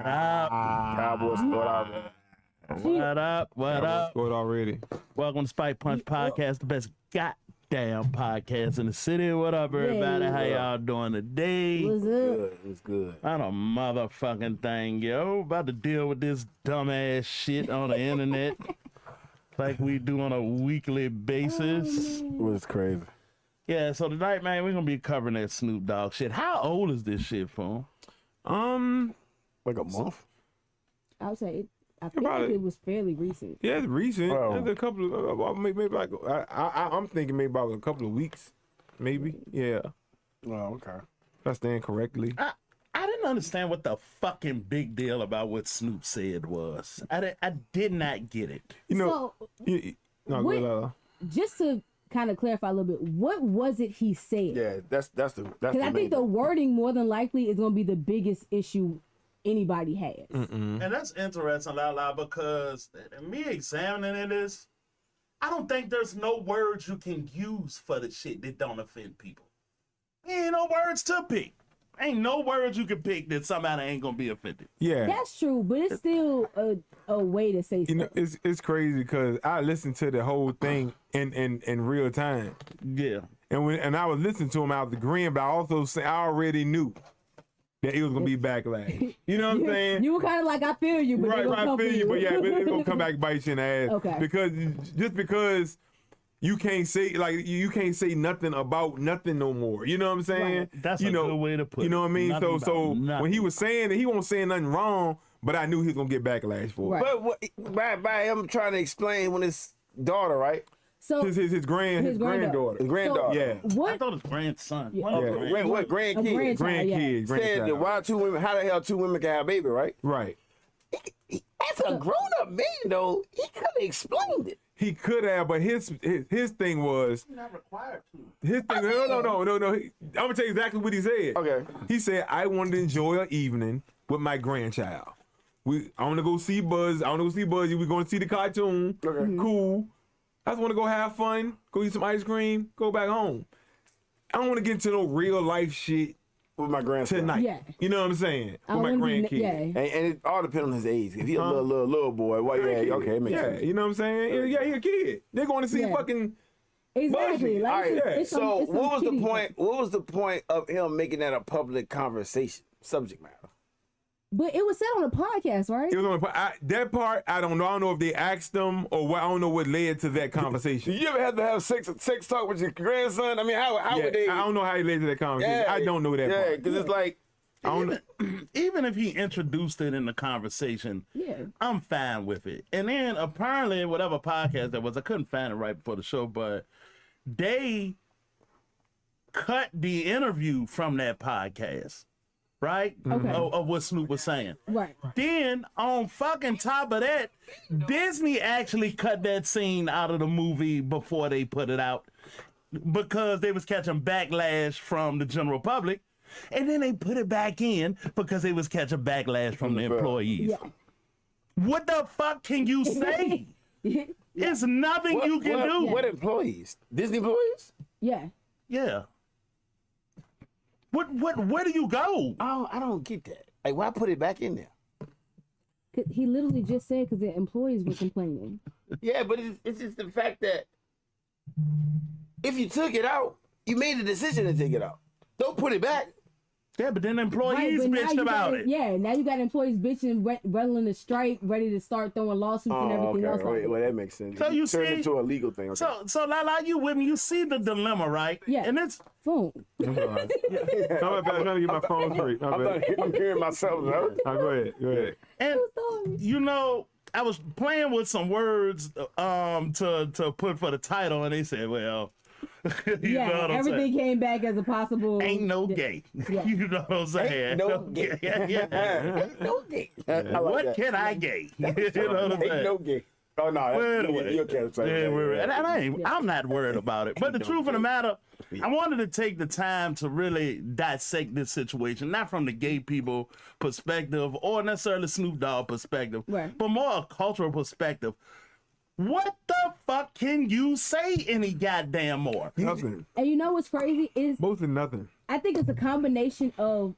Cowboys scored already. What up? What up? Scored already. Welcome to Spike Punch Podcast, the best goddamn podcast in the city. What up, everybody? How y'all doing today? What's good? It's good. Not a motherfucking thing, yo. About to deal with this dumbass shit on the internet like we do on a weekly basis. It was crazy. Yeah, so tonight, man, we're gonna be covering that Snoop Dogg shit. How old is this shit, fool? Like a month? I would say I think like it was fairly recent. Yeah, it's recent. Bro. There's a couple of maybe like I'm thinking maybe about a couple of weeks, maybe. Yeah, Oh, okay. if I stand correctly. I didn't understand what the fucking big deal about what Snoop said was. I did not get it. You know, So, no, what- go ahead. just to kind of clarify a little bit, what was it he said? Yeah, that's the Because I think the wording more than likely is going to be the biggest issue anybody has. And that's interesting, Lala, because me examining it is, I don't think there's no words you can use for the shit that don't offend people. Ain't no words to pick. Ain't no words you can pick that somebody ain't gonna be offended. Yeah, That's true, but it's still a way to say you know, something. it's crazy because I listened to the whole thing in real time, Yeah. and I was listening to him out the green, but I also I already knew that it was gonna be backlash. You know what I'm saying? You were kind of like, I feel you, but Right, I feel you, but yeah, but it's gonna come back and bite you in the ass. Okay. Because you can't say you can't say nothing about nothing no more. You know what I'm saying? Right. That's you a know, good way to put it. You know what I mean? Nothing So about nothing. when he was saying that, he wasn't saying nothing wrong, but I knew he was gonna get backlash for it. Right. But by him trying to explain when his daughter, right? So His granddaughter. His granddaughter. Yeah. I what? thought it was grandson. Yeah. One of Yeah. the What A grandkid? grandchild, Said that why two women? How the hell two women can have a baby, right? Right. As a grown-up man, though, he could have explained it. He could have, but his thing was You're not required to. his thing. No. I'm gonna tell you exactly what he said. Okay. He said, I wanted to enjoy an evening with my grandchild. I want to go see Buzz. I want to go see Buzzy. We're going to see the cartoon. Okay. Cool. I just want to go have fun, go eat some ice cream, go back home. I don't want to get into no real life shit With my grandson. tonight. Yeah. You know what I'm saying? I With my wouldn't be- grandkid. Yeah. And it all depends on his age. If he a little boy, well, yeah, okay, it makes Yeah, sense. you know what I'm saying? Yeah, he a kid. They're going to see Yeah. fucking. Exactly. Buzzy. Like, All right. it's some- So it's some what was the kiddie point? What was the point of him making that a public conversation subject matter? But it was said on a podcast, right? It was on that part. I don't know. I don't know if they asked them or what. I don't know what led to that conversation. Did you ever have to have sex talk with your grandson? I mean, how Yeah, would they? I don't know how he led to that conversation. I don't know that Yeah, part. because it's like, I don't, Even if he introduced it in the conversation, Yeah. I'm fine with it. And then apparently, whatever podcast that was, I couldn't find it right before the show, but they cut the interview from that podcast, right? Okay. Of what Snoop was saying. Right. Then on fucking top of that, Disney actually cut that scene out of the movie before they put it out because they was catching backlash from the general public. And then they put it back in because they was catching backlash from the employees. Yeah. What the fuck can you say? It's nothing you can do. What employees? Disney employees? Yeah. Yeah. Where do you go? I don't get that. Like, why put it back in there? 'Cause he literally just said because the employees were complaining. Yeah, but it's just the fact that if you took it out, you made a decision to take it out. Don't put it back. Yeah, but then employees but now bitched you about got it. Yeah, now you got employees bitching, rattling the strike, ready to start throwing lawsuits and everything else. Like Well, that makes sense. So you turn see- it into a legal thing. Okay. So Lala, you with me? You see the dilemma, right? Yeah. And it's Boom. I'm trying to get my phone straight. I'm hearing myself. No? Go ahead. and you know, I was playing with some words to put for the title, and they said, well, you Yeah, know what I'm everything saying? came back as a possible. Ain't no gay. Yeah. You know what I'm saying? Ain't no gay. Yeah. Ain't no gay. I like What that. can I gay? You know what I'm Ain't saying? no gay. Oh no, Well, that's, anyway. you can't say Yeah, that. and I'm not worried about it. But the truth of the matter, I wanted to take the time to really dissect this situation, not from the gay people perspective or necessarily Snoop Dogg perspective, Right. but more a cultural perspective. What the fuck can you say any goddamn more? Nothing. And you know what's crazy is Mostly nothing. I think it's a combination of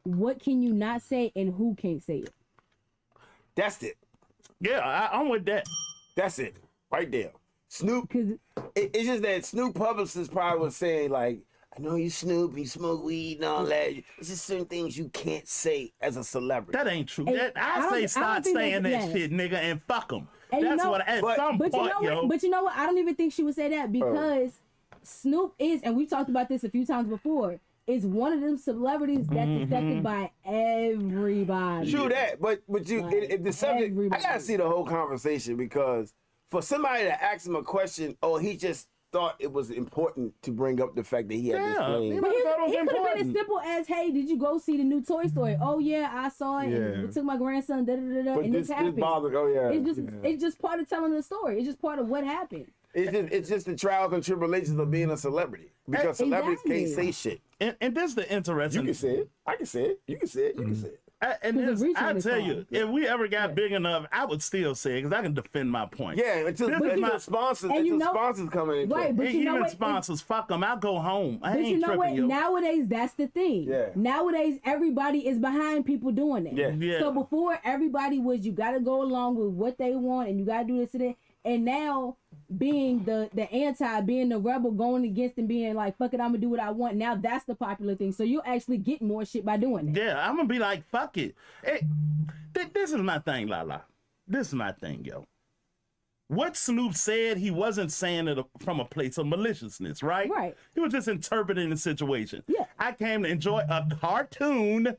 what can you not say and who can't say it. That's it. Yeah, I'm with that. That's it. Right there. Snoop. Because It's just that Snoop publicist probably was saying, like, I know you Snoop, you smoke weed and all that. It's just certain things you can't say as a celebrity. That ain't true. Hey, I say don't start think saying that's- that yeah. shit, nigga, and fuck them. And you That's know- what at but- some But you point, know yo. what? But you know what? I don't even think she would say that because Snoop is, and we've talked about this a few times before, is one of them celebrities that's accepted by everybody. True that, but you, Like, if the subject, everybody. I gotta see the whole conversation because for somebody to ask him a question, he just thought it was important to bring up the fact that he had this Yeah, claim. he But he thought it was could have been as important. simple as, "Hey, did you go see the new Toy Story? Oh yeah, I saw it. And Yeah. we took my grandson. Da da da da. But And this this happened." bothered. Oh yeah, It's just part of telling the story. It's just part of what happened. it's just the trials and tribulations of being a celebrity because celebrities can't Exactly. say shit. And this is the You interesting. can say it. I can say it. You can say it. You can say it. And Because this, the reach I on is tell fine. you, if we ever got big enough, I would still say it because I can defend my point. Yeah, until This is my- sponsors, And you until know- sponsors come in. Right, but And you know even what? sponsors, fuck them. I'll go home. I But ain't you know tripping, what? yo. Nowadays, that's the thing. Yeah. Nowadays, everybody is behind people doing that. Yeah. Yeah. So before, everybody was you got to go along with what they want and you got to do this and that. And now, being the anti, being the rebel, going against and being like, fuck it, I'm going to do what I want. Now that's the popular thing. So you'll actually get more shit by doing that. Yeah, I'm gonna be like, fuck it. Hey, this is my thing, Lala. This is my thing, yo. What Snoop said, he wasn't saying it from a place of maliciousness, right? Right. He was just interpreting the situation. Yeah. I came to enjoy a cartoon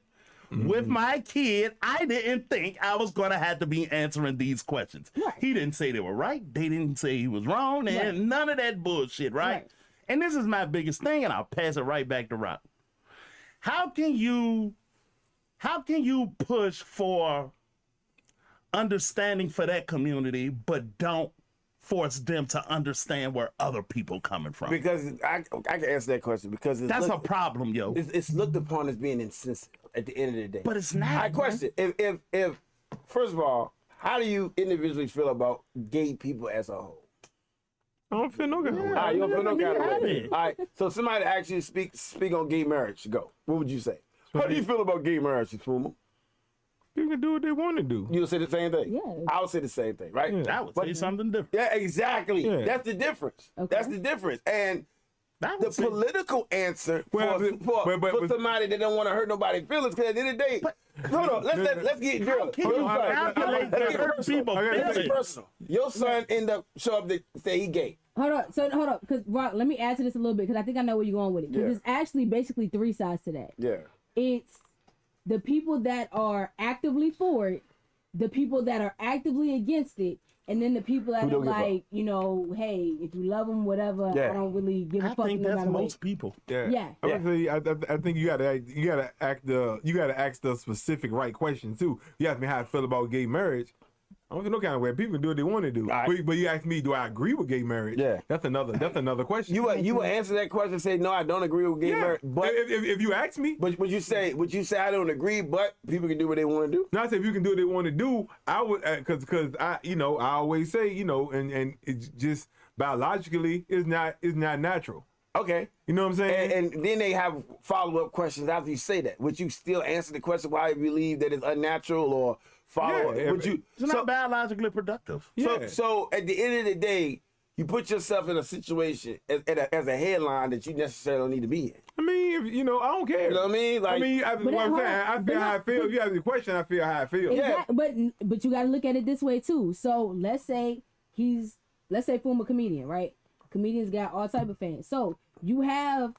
with my kid. I didn't think I was gonna have to be answering these questions. Right. He didn't say they were right. They didn't say he was wrong, and Right. none of that bullshit, right? Right. And this is my biggest thing, and I'll pass it right back to Rock. How can you push for understanding for that community, but don't force them to understand where other people coming from? Because I can answer that question because That's a problem, yo. it's looked upon as being insensitive at the end of the day. But it's not. I question if first of all, how do you individually feel about gay people as a whole? I don't feel no kind of way. All right, you don't feel no kind of have way. it. All right, so somebody actually speak on gay marriage. Go. What would you say? How do you feel about gay marriage, Fuma? People can do what they want to do. You'll say the same thing. Yeah. I would say the same thing, right? Yeah. I would say something different. Yeah, exactly. Yeah. That's the difference. Okay. That's the difference. And I the would say- political answer Well, for somebody that don't want to hurt nobody's feelings, because at the end of the day, hold on, let's get real. Can you calculate that hurt people I gotta Let's say- get feelings? personal. Your son end up show up to say he gay. Hold on, because Rock, let me add to this a little bit because I think I know where you're going with it. Because Yeah. it's actually basically three sides to that. Yeah. It's the people that are actively for it, the people that are actively against it, and then the people that Who are don't give a like, you know, hey, if you love them, whatever, Yeah. I don't really give a I fuck think no that's matter what. most people. Yeah. I would say I think you gotta ask the specific right question too. You ask me how I feel about gay marriage. I don't feel no kind of way. People can do what they want to do. Right. But you ask me, do I agree with gay marriage? Yeah. That's another question. You would answer that question and say, no, I don't agree with gay yeah. marriage. But if you ask me, would you say I don't agree, but people can do what they want to do? not say if you can do what they want to do, I would because I always say and it's just biologically is not natural. Okay. You know what I'm saying? And then they have follow-up questions after you say that. Would you still answer the question why you believe that it's unnatural or follow? Yeah, Would you? It's not biologically productive. Yeah. So at the end of the day, you put yourself in a situation as a headline that you necessarily don't need to be in. I mean, I don't care. You know what I mean? Like, what I'm saying, I feel how I feel. If you ask the question, I feel how I feel. Yeah. But you got to look at it this way too. So let's say Fuma comedian, right? Comedians got all type of fans. So you have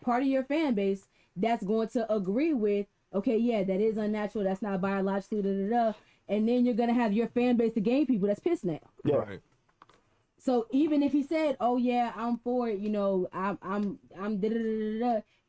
part of your fan base that's going to agree with, okay, yeah, that is unnatural. That's not biologically, and then you're gonna have your fan base, the gay people, that's pissed now. Yeah. Right. So even if he said, "Oh yeah, I'm for it," I'm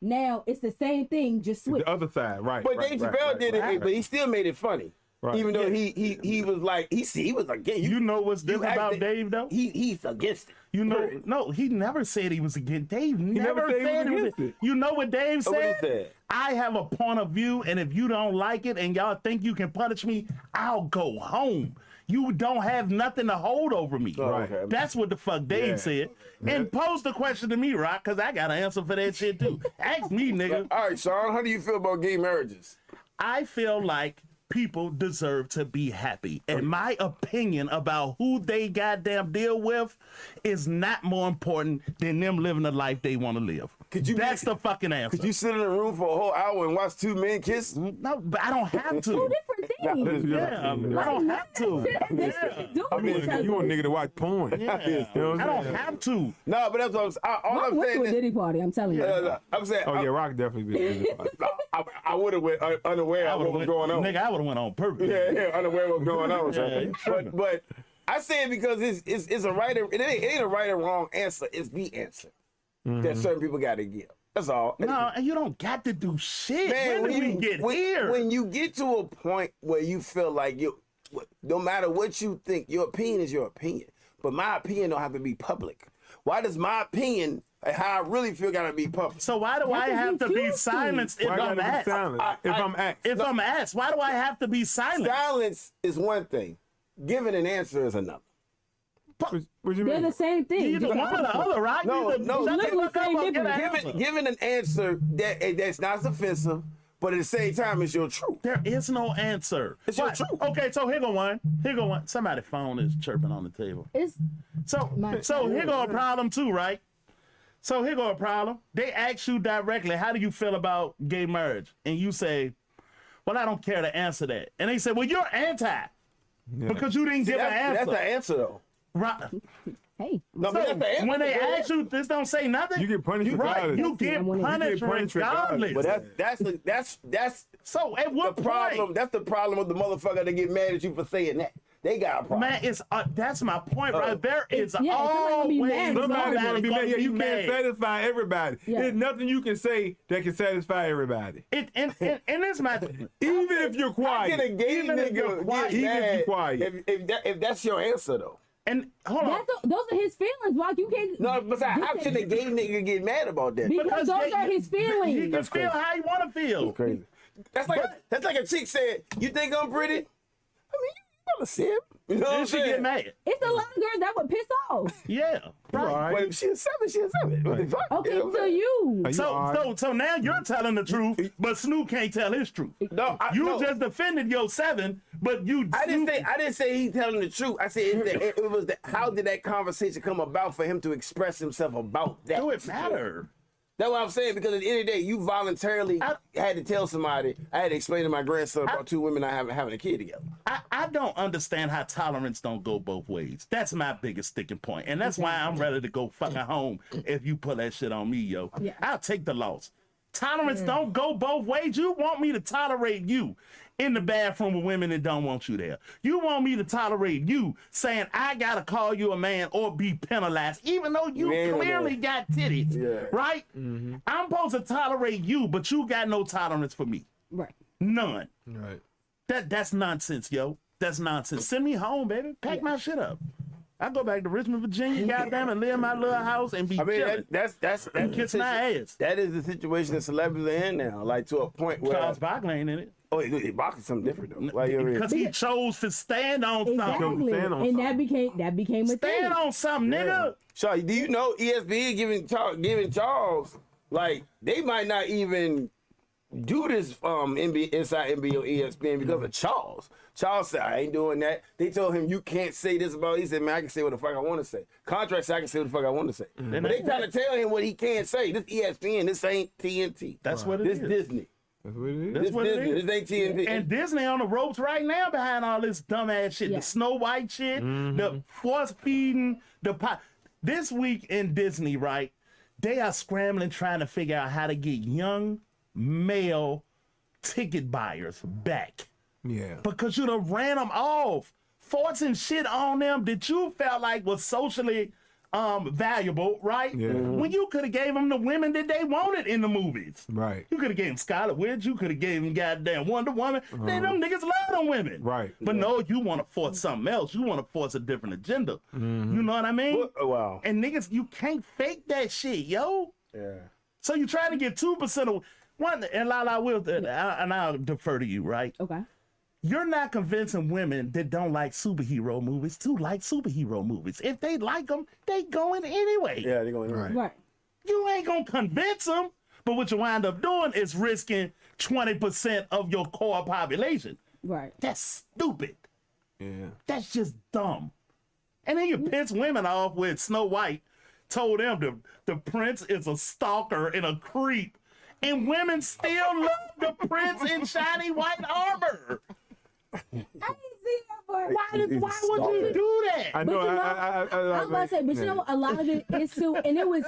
now it's the same thing, just switch. The other side, right? But right, Dave right, Chappelle right, did it, right. but he still made it funny. Right. Even though he was like he was like, You know what's different about acted- Dave though? He's against it. You know, no, he never said he was against. Dave never never said said he was he was against it. You know what Dave What he said? said? I have a point of view, and if you don't like it and y'all think you can punish me, I'll go home. you don't have nothing to hold over me. Right. Okay. That's what the fuck Dave Yeah. said. And pose the question to me, Rock, because I got an answer for that shit too. Ask me, nigga. All right, Sean, how do you feel about gay marriages? I feel like people deserve to be happy. And my opinion about who they goddamn deal with is not more important than them living the life they want to live. That's the fucking answer. Could you sit in a room for a whole hour and watch two men kiss? No, but I don't have Two to. different things. Yeah, I don't have to. They should be doing I mean, each other. you want a nigga to watch porn. Yeah. You know what I I'm don't saying? have to. No, but that's what all Mark I'm went saying to a is, Diddy party, I'm telling you. I'm saying, Oh, yeah, Rock definitely be. I would have went unaware of what was going on. Nigga, I would have went on purpose. Yeah, unaware of what's going on. Yeah, you tripping. but I say it because it's a right. It ain't a right or wrong answer. It's the answer that certain people got to give. That's all. No, and you don't got to do shit. Man, when did we get here? When you get to a point where you feel like no matter what you think, your opinion is your opinion. But my opinion don't have to be public. Why does my opinion and how I really feel gotta be public? So why do I have to be silenced if Why I'm gotta be asked? silent? If I'm asked. If I'm asked, why do I have to be silent? Silence is one thing. Giving an answer is another. What you They're mean? the same thing. Either one or the other, right? No, Either no. shut the Literally fuck up same or get an difference. answer. Giving an answer that's not offensive, but at the same time, it's your truth. There is no answer. It's your What? truth. Okay, so here go one. Here go one. Somebody's phone is chirping on the table. It's So My- here go a problem too, right? So here go a problem. They ask you directly, how do you feel about gay marriage? And you say, well, I don't care to answer that. And they say, well, you're anti because you didn't give an That's answer. the answer, though. Right. hey. No, So but that's the answer. when they ask you, this don't say nothing. You get punished right? regardless. You get punished regardless. But that's So at what the problem. point? That's the problem with the motherfucker that get mad at you for saying that. They got a problem. Man, it's that's my point, right? There is Yeah, somebody gonna be always mad. Somebody gonna be mad. Yeah, you can't mad. satisfy everybody. Yeah. There's nothing you can say that can satisfy everybody. And it's my Even if you're quiet. Get a gay Even if you're nigga quiet, get even if mad you're quiet. if that's your answer though. and hold on. Those are his feelings, Mark. You can't. No, besides, how can a gay nigga get mad about that? Because those are his He feelings. can That's feel crazy. how he want to feel. Crazy. That's like a chick said, "You think I'm pretty?" I mean, you gotta see it. You know what I'm Then she saying? get mad. It's a lot of girls that would piss off. Yeah. Right. Alright. But if she's a 7. What the fuck? Okay, You know what I'm to saying? you. Are you alright? So now you're telling the truth, but Snoop can't tell his truth. No, You just defended your 7, but you. I didn't say he telling the truth. I said it was how did that conversation come about for him to express himself about that? Do it matter? That's what I'm saying, because at the end of the day, you voluntarily had to tell somebody. I had to explain to my grandson about two women not having a kid together. I don't understand how tolerance don't go both ways. That's my biggest sticking point. And that's why I'm ready to go fucking home if you put that shit on me, yo. Yeah. I'll take the loss. Tolerance don't go both ways. You want me to tolerate you in the bathroom with women that don't want you there. You want me to tolerate you saying I gotta call you a man or be penalized, even though you Man, clearly man. got titties, Yeah. right? I'm supposed to tolerate you, but you got no tolerance for me. Right. None. Right. That's nonsense, yo. That's nonsense. Send me home, baby. Pack my shit up. I go back to Richmond, Virginia, goddamn, and live in my little house and be I mean, chilling. that's And kiss my ass. That is the situation that celebrities are in now, like to a point where Charles Barkley ain't in it. he boxing something different though. Like, you know what I mean? Because he chose to stand on something. Exactly. stand on And that became a thing. Stand on something, nigga. Charles, do you know ESPN giving Charles, like, they might not even do this NBA, inside NBA or ESPN because of Charles. Charles said, I ain't doing that. They told him, you can't say this about it. He said, man, I can say what the fuck I want to say. Contract said I can say what the fuck I want to say. But they trying to tell him what he can't say. This ESPN, this ain't TNT. That's what it This is. Disney. That's what it is. That's This what it Disney. is. This ain't TNT. And Disney on the ropes right now behind all this dumbass shit. Yeah. The Snow White shit, the force feeding, This week in Disney, right, they are scrambling trying to figure out how to get young male ticket buyers back. Yeah. Because you done ran them off, forcing shit on them that you felt like was socially valuable, right? Yeah. When you could have gave them the women that they wanted in the movies. Right. You could have gave them Scarlet Witch. You could have gave them goddamn Wonder Woman. Then them niggas love them women. Right. But no, you want to force something else. You want to force a different agenda. You know what I mean? Wow. And niggas, you can't fake that shit, yo. Yeah. So you trying to get 2% of one, and Lala will, and I'll defer to you, right? Okay. You're not convincing women that don't like superhero movies to like superhero movies. If they like them, they going anyway. Yeah, they're going Right. You ain't gonna convince them. But what you wind up doing is risking 20% of your core population. Right. That's stupid. Yeah. That's just dumb. And then you piss women off with Snow White told them the prince is a stalker and a creep. And women still love the prince in shiny white armor. I didn't see that part. Why would you do that? I know. But you know, I I was about to say, but you know, a lot of it is too, and it was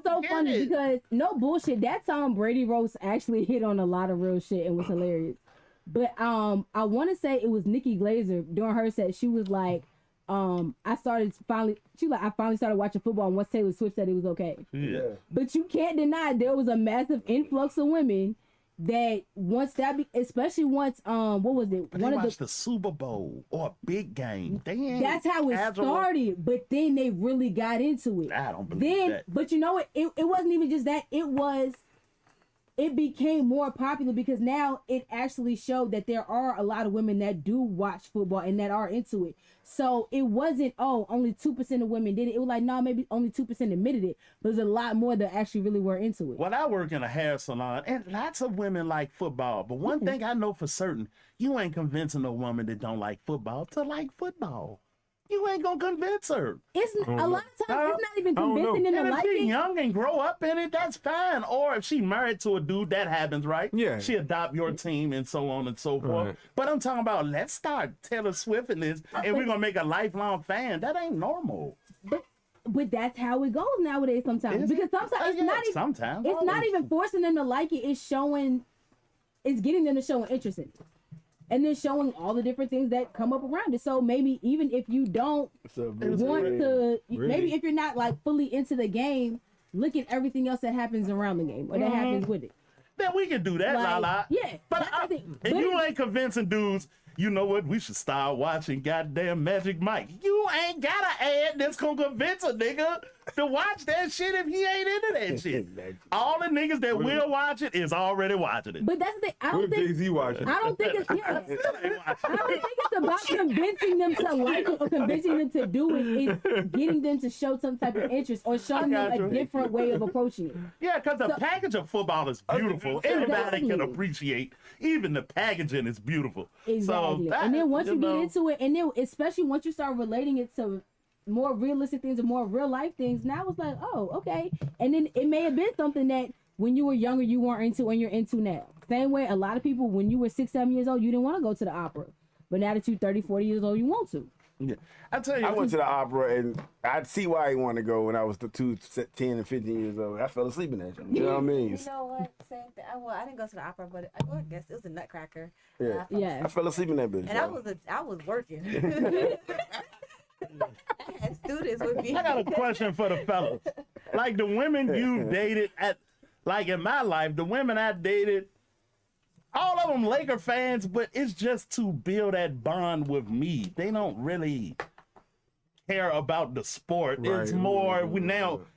so funny because no bullshit. That Tom Brady roast actually hit on a lot of real shit and was hilarious. But I want to say it was Nikki Glazer during her set. She was like, I finally started watching football, and once Taylor Swift said it was okay. Yeah. But you can't deny there was a massive influx of women that once especially once what was it? But they watched the Super Bowl or a big game. That's how it started, but then they really got into it. I don't believe that. But you know what? It wasn't even just that. It became more popular because now it actually showed that there are a lot of women that do watch football and that are into it. So it wasn't, only 2% of women did it. It was like, no, maybe only 2% admitted it. But there's a lot more that actually really were into it. Well, I work in a hair salon, and lots of women like football. But one thing I know for certain, you ain't convincing a woman that don't like football to like football. You ain't gonna convince her. It's a lot of times it's not even convincing them to And if like she it. young and grow up in it, that's fine. Or if she married to a dude, that happens, right? Yeah. She adopt your team and so on and so forth. Right. But I'm talking about, let's start Taylor Swift in this, and we're gonna make a lifelong fan. That ain't normal. But that's how it goes nowadays sometimes. Is it? Because sometimes Yeah, it's not even sometimes. it's not even forcing them to like it. It's getting them to show an interest in it. And then showing all the different things that come up around it. So maybe even if you don't want to, maybe if you're not like fully into the game, look at everything else that happens around the game or that happens with it. Then we can do that, Like, Lala. yeah, But that's the thing. if But you ain't convincing dudes, you know what? We should start watching goddamn Magic Mike. You ain't got an ad that's gonna convince a nigga to watch that shit if he ain't into that shit. All the niggas that will watch it is already watching it. But that's the thing. I What don't if think Jay-Z watching? I don't think it's Still ain't watching I don't think it's about convincing them to like it or convincing them to do it. It's getting them to show some type of interest or showing them got a you. different way of approaching it. Yeah, because the package of football is beautiful. Everybody can Exactly. appreciate. Even the packaging is beautiful. Exactly. So that, and then once you know, get into it, and then especially once you start relating it to more realistic things and more real life things, now it's like, oh, okay. And then it may have been something that when you were younger you weren't into and you're into now. Same way a lot of people when you were 6, 7 years old, you didn't want to go to the opera. But now that you're 30, 40 years old, you want to. yeah. I tell you, I went to the opera and I'd see why I wanted to go when I was 10 and 15 years old. I fell asleep in that show. You know what I mean? You know what? Same thing. Well, I didn't go to the opera, but I guess it was a Nutcracker. Yeah. Yeah. I fell asleep in that bitch. And I was working. I had students with me. I got a question for the fellas. Like the women you dated like in my life, the women I dated, all of them Laker fans, but it's just to build that bond with me. They don't really care about the sport. Right. It's more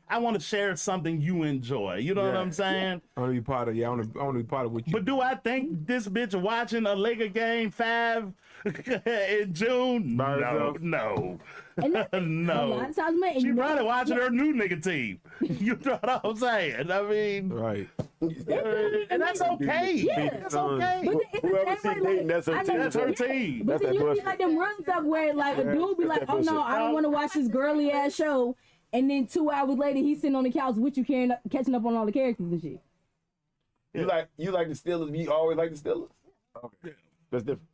I want to share something you enjoy. You know what Yeah. I'm saying? I want to be part of. Yeah, I want to be part of what you. But do I think this bitch watching a Laker game 5 in June? By No, herself? no. And that, a lot No. of times, man, She you know- probably watching her new nigga team. You know what I'm saying? I mean, Right. and that's okay. Yeah. That's okay. But it's the Whoever same she way, dating, that's her I know- team. That's her team. But That's then that you see bullshit. like them run stuff where like a dude be like, that oh no, bullshit. I don't want to watch this girly ass show. And then 2 hours later, he's sitting on the couch with you, catching up on all the characters and shit. You like the Steelers? You always like the Steelers? Okay. That's different.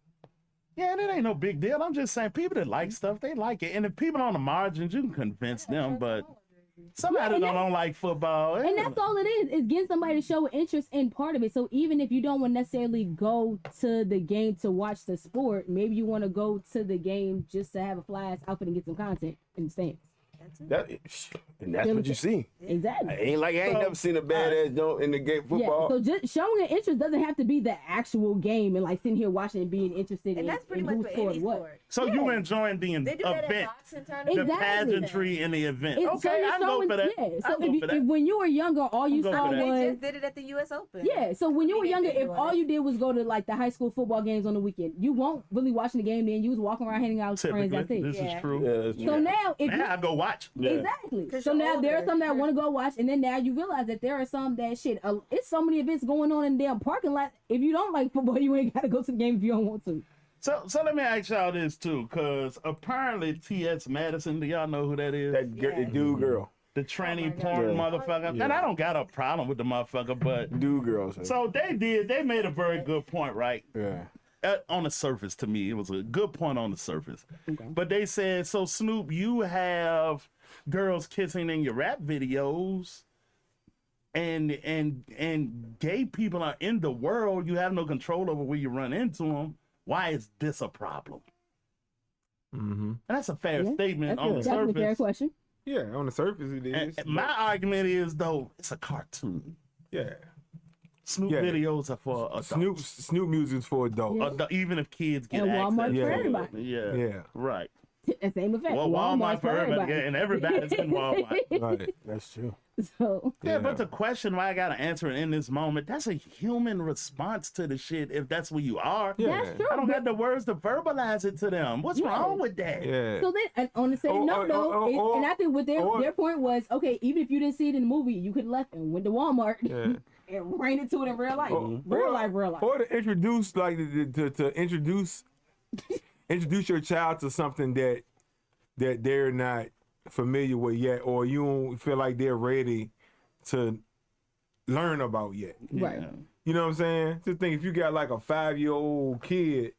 Yeah, that ain't no big deal. I'm just saying people that like stuff, they like it. And if people on the margins, you can convince them. But somebody and that don't like football. And that's all it is getting somebody to show an interest in part of it. So even if you don't want to necessarily go to the game to watch the sport, maybe you want to go to the game just to have a fly ass outfit and get some content in the stands. And that's what you see. Exactly. Ain't like I ain't never seen a badass joint in the game football. Yeah, so just showing an interest doesn't have to be the actual game and like sitting here watching and being interested And in, that's pretty in much who for scored any what. sport. So you enjoying the They do that at event, boxing the tournaments. Exactly. pageantry in the event. So Okay, you're I can go showing- for that. Yeah, I'll so go for that. if when you were younger, all you go saw for that. They was just did it at the U.S. Open. yeah. So when you were They younger, did if do all it. you did was go to like the high school football games on the weekend, you won't really watching the game. Then you was walking around hanging out with friends. That's Typically, it. this Yeah. is true. Yeah, that's true. So now, if you, Now I go watch. exactly, 'Cause so you're now there are older. some that want to go watch, and then now you realize that there are some that shit. It's so many events going on in the damn parking lot. If you don't like football, you ain't got to go to the game if you don't want to. So let me ask y'all this too, because apparently T.S. Madison, do y'all know who that is? The dude girl. The tranny God. porn Yeah. motherfucker. Yeah. And I don't got a problem with the motherfucker, but Dude girl. so they made a very good point, right? yeah. On the surface, to me, it was a good point on the surface. Okay. But they said, so Snoop, you have girls kissing in your rap videos, and gay people are in the world. You have no control over where you run into them. Why is this a problem? Mm-hmm. And that's a fair Yeah, statement on the That's a fair surface. question. Yeah, on the surface it is. And my argument is, though, it's a cartoon. yeah. Snoop Yeah. videos are for adults. Snoop music's for adults. Even if kids get And access. Walmart to for it. everybody. Yeah. Yeah. Right. The same effect. Well, Walmart for everybody. everybody. And everybody's in Walmart. Right. That's true. So Yeah, but the question why I gotta answer it in this moment, that's a human response to the shit if that's where you are. Yeah. that's true. I don't but- got the words to verbalize it to them. What's Yeah. wrong with that? Yeah. So then, and on the same note, though, and I think what their point was, okay, even if you didn't see it in the movie, you could have left and went to Walmart Yeah. and ran into it in real life, real life. Or to introduce, like, to introduce your child to something that they're not familiar with yet, or you don't feel like they're ready to learn about yet. Right. Yeah. You know what I'm saying? Just think if you got like a 5-year-old kid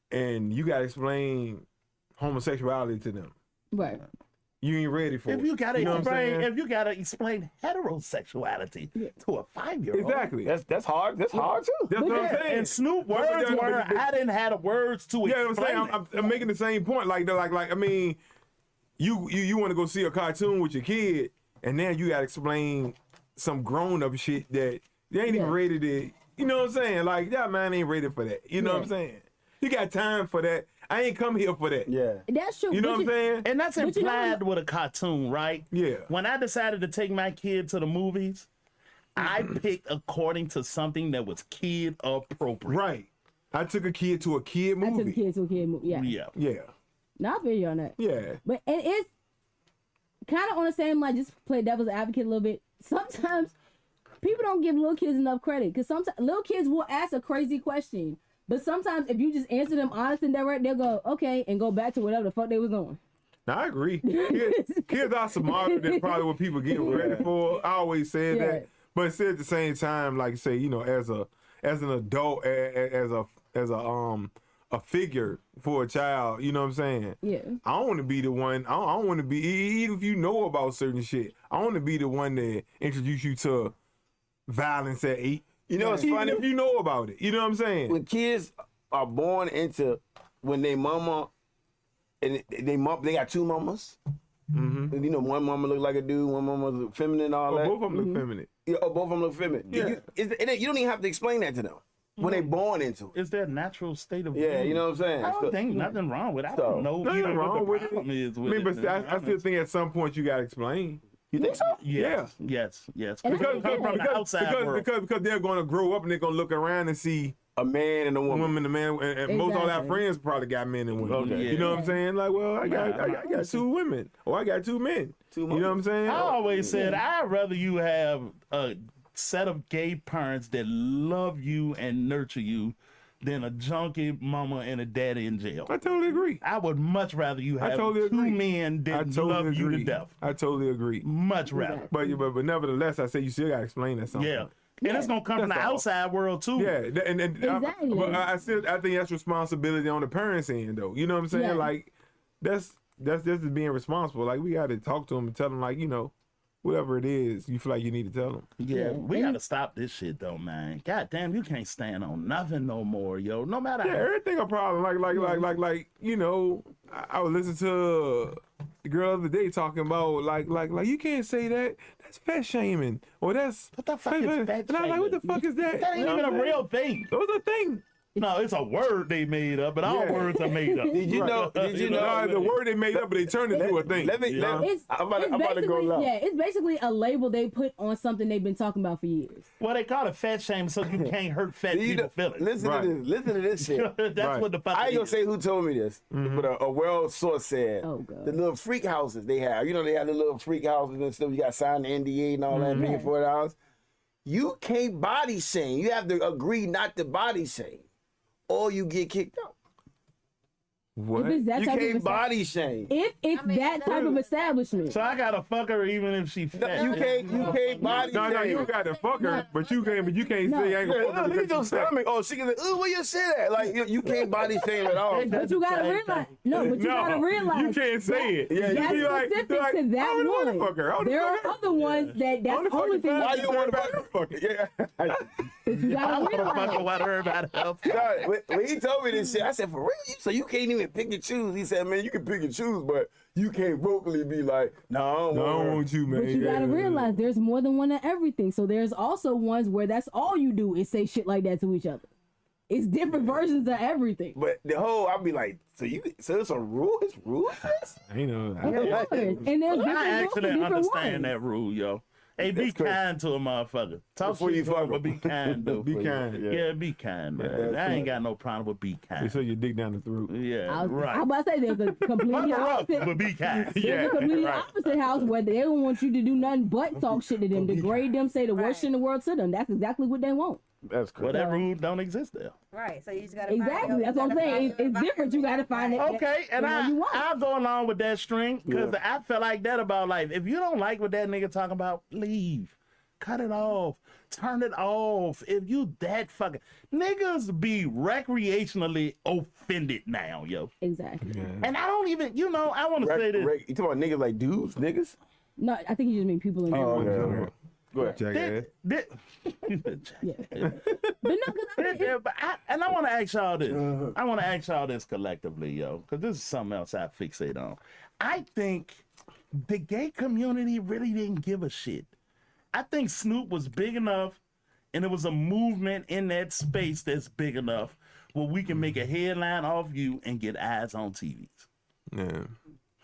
and you gotta explain homosexuality to them, Right. you ain't ready for If it. you gotta know what I'm explain, saying? if you gotta explain heterosexuality to a 5-year-old. Exactly. That's hard. That's hard too. That's what I'm Yeah, saying. and Snoop But- words but- were, but- I didn't have the words to Yeah, explain I'm saying it. I'm making the same point. Like I mean, you want to go see a cartoon with your kid, and then you gotta explain some grown up shit that they ain't even Yeah. ready to. You know what I'm saying? Like that man ain't ready for that. You know what I'm saying? You got time for that. I ain't come here for that. Yeah. That's true. You know but what I'm saying? And that's But you know implied with a cartoon, right? Yeah. When I decided to take my kid to the movies, I picked according to something that was kid appropriate. Right. I took a kid to a kid I took the movie. kids to a kid movie. Yeah. Yeah. Yeah. Now I feel you on that. Yeah. But and it's kind of on the same line, just play devil's advocate a little bit. Sometimes people don't give little kids enough credit because sometimes little kids will ask a crazy question. But sometimes if you just answer them honest and direct, they'll go, okay, and go back to whatever the fuck they was doing. Now, I agree. Kids are smarter than probably what people get credit for. I always said Yeah. that. But still at the same time, like say, you know, as an adult, as a figure for a child, you know what I'm saying? Yeah. I don't want to be the one. I don't want to be, even if you know about certain shit, I want to be the one that introduce you to violence at 8. You know what's Even funny? if you know about it. You know what I'm saying? When kids are born into when they mama and they got two mamas. Mm-hmm. You know, one mama look like a dude, one mama look feminine, and all But that. both of them look feminine. Yeah, both of them look feminine. Yeah. You don't even have to explain that to them when they born into it. It's their natural state of Yeah, being. you know what I'm saying? I don't So- think nothing wrong with it. I So- don't know Nothing even wrong what the with it. problem is I with mean, it. but to be I still honest. think at some point you got to explain. You think so? Yes, yes. And I Because think from the outside world. because they're going to grow up and they're going to look around and see A man and a a woman. woman and man, and most all our Exactly. friends probably got men and women. Okay. You know what I'm saying? Like, well, I got two women, or I got two men. Two You know what I'm saying? I always said I'd rather you have a set of gay parents that love you and nurture you than a junkie mama and a daddy in jail. I totally agree. I would much rather you I have totally two agree. men I that totally love agree. you to death. I totally agree. Much rather. But nevertheless, I say you still got to explain that something. Yeah. And it's gonna come from the That's all. outside world too. Yeah, and Exactly. but I think that's responsibility on the parents' end, though. You know what I'm saying? Yeah. Like that's just being responsible. Like we got to talk to them and tell them, like, you know, whatever it is you feel like you need to tell them. Yeah, we And- gotta stop this shit though, man. God damn, you can't stand on nothing no more, yo. No matter Yeah, how. everything a problem. Like you know, I would listen to the girl the other day talking about like you can't say that. That's fat shaming. Or that's What the fuck is fat And I'm like, what the fuck is that? That ain't even a real thing. Those are things. No, it's a word they made up, but all Yeah. words are made up. Did you know? Did you know? No, the word they made up, but they turned it into a thing. It's, I'm about to go basically, low. yeah, it's basically a label they put on something they've been talking about for years. Well, they call it fat shame so you can't hurt fat You people know, feelings. listen Right. to this. Listen to this shit. That's Right. what the fuck I ain't it gonna is. say who told me this, but a world source said Oh, God. the little freak houses they have. You know they have the little freak houses and stuff. You got to sign the NDA and all that, paying $40. You can't body shame. You have to agree not to body shame, or you get kicked out. What? If it's that You type can't of body shame. if it's I mean, that type of establishment, So I gotta fuck her even if she fat. You can't body No, shame. you got to fuck her, but you can't No. say I ain't gonna Yeah, fuck her look at your because she's fat. stomach. Oh, she can say, "Ooh, where you sit at?" Like you can't body shame at all. but you gotta Same realize, thing. no, but you gotta No, realize you can't say it. Yeah, you that's be like, specific be like, to that I don't wanna one. fuck her. I don't There wanna are fuck her. other ones that I that's wanna the only fucking thing fuck Why her. you want to fuck it? Yeah. you gotta I'm gonna fuck her realize. while everybody else. God, when he told me this shit, I said, "For real? So you can't even pick and choose?" He said, "Man, you can pick and choose, but you can't vocally be like, no, I don't No, I want don't her." want you, man. But you gotta Yeah. realize there's more than one of everything. So there's also ones where that's all you do is say shit like that to each other. It's different versions of everything. But the whole, I'll be like, so it's a rule? It's rules? I know. Of course. And there's different I rules for actually different understand ones. that rule, yo. Hey, be That's crazy. kind to a motherfucker. Talk Before shit you to him, fuck but him. be kind, though. Be kind. Yeah, be kind, man. that's I ain't got no problem with be They kind. say your dick down the throat. Yeah, I'm right. about to say there's a Fuck completely her up, opposite. but be kind. There's a completely opposite house where they don't want you to do nothing but talk shit to them, degrade them, say the worst shit in the world to them. That's exactly what they want. That's Well, crazy. that rule don't exist there. Right. So you just gotta Exactly. Find That's what I'm saying. It's different. You gotta find it. Okay, and the one you want. I'll go along with that string because I feel like that about life. If you don't like what that nigga talking about, leave. Cut it off. Turn it off. If you that fucking niggas be recreationally offended now, yo. Exactly. And I don't even, I want to say this. You talking about niggas like dudes, niggas? No, I think you just mean people in Oh, general. okay. Go ahead. Jackass. Yeah. But no, because I mean, And I want to ask y'all this. I want to ask y'all this collectively, yo, because this is something else I fixate on. I think the gay community really didn't give a shit. I think Snoop was big enough, and there was a movement in that space that's big enough where we can make a headline off you and get eyes on TVs. Yeah.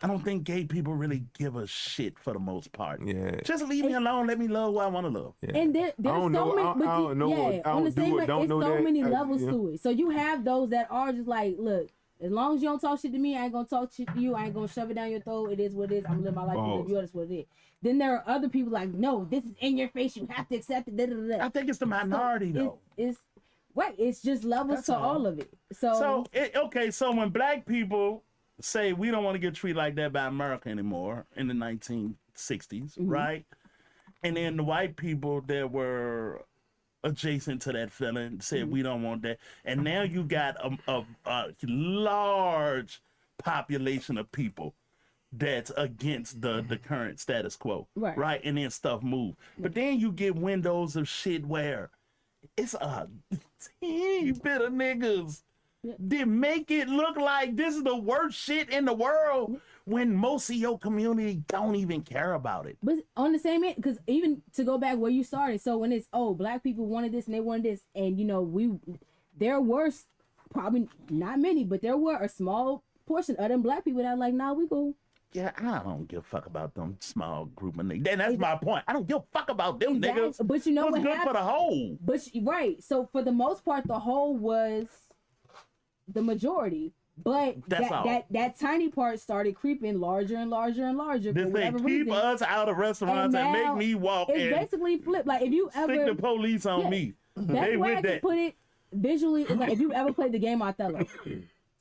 I don't think gay people really give a shit for the most part. Yeah. Just leave me alone. Let me love who I want to love. and there's don't so know- many, I but don't know what- I on the don't do same, it, don't it's know so that. many I- levels yeah. to it. So you have those that are just like, look, as long as you don't talk shit to me, I ain't gonna talk shit to you. I ain't gonna shove it down your throat. It is what it is. I'm gonna live my life. You live yours. That's what it is. Then there are other people like, no, this is in your face. You have to accept it. Da, da, da, da. I think it's the minority, though. It's right. It's just levels That's to all. all of it. So, So when black people say we don't want to get treated like that by America anymore in the 1960s, right? And then the white people that were adjacent to that feeling said we don't want that, and now you got a large population of people that's against the current status quo, Right. And then stuff move, but then you get windows of shit where it's a teeny bit of niggas that make it look like this is the worst shit in the world when most of your community don't even care about it. but on the same end, because even to go back where you started, so when it's black people wanted this and they wanted this, and there were probably not many, but there were a small portion of them black people that are like, nah, we go. Yeah, I don't give a fuck about them small group of niggas. And that's my point. I don't give a fuck about them niggas. But you know What's what good happened? for the whole? But right, so for the most part, the whole was the majority. But That's all. that tiny part started creeping larger and larger and larger. This for thing whatever keep reason. us out of restaurants and now make me walk It's and basically flipped. Like if you stick ever the police on Yeah. me. That's They why I with can that. put it visually. It's like if you ever played the game Othello.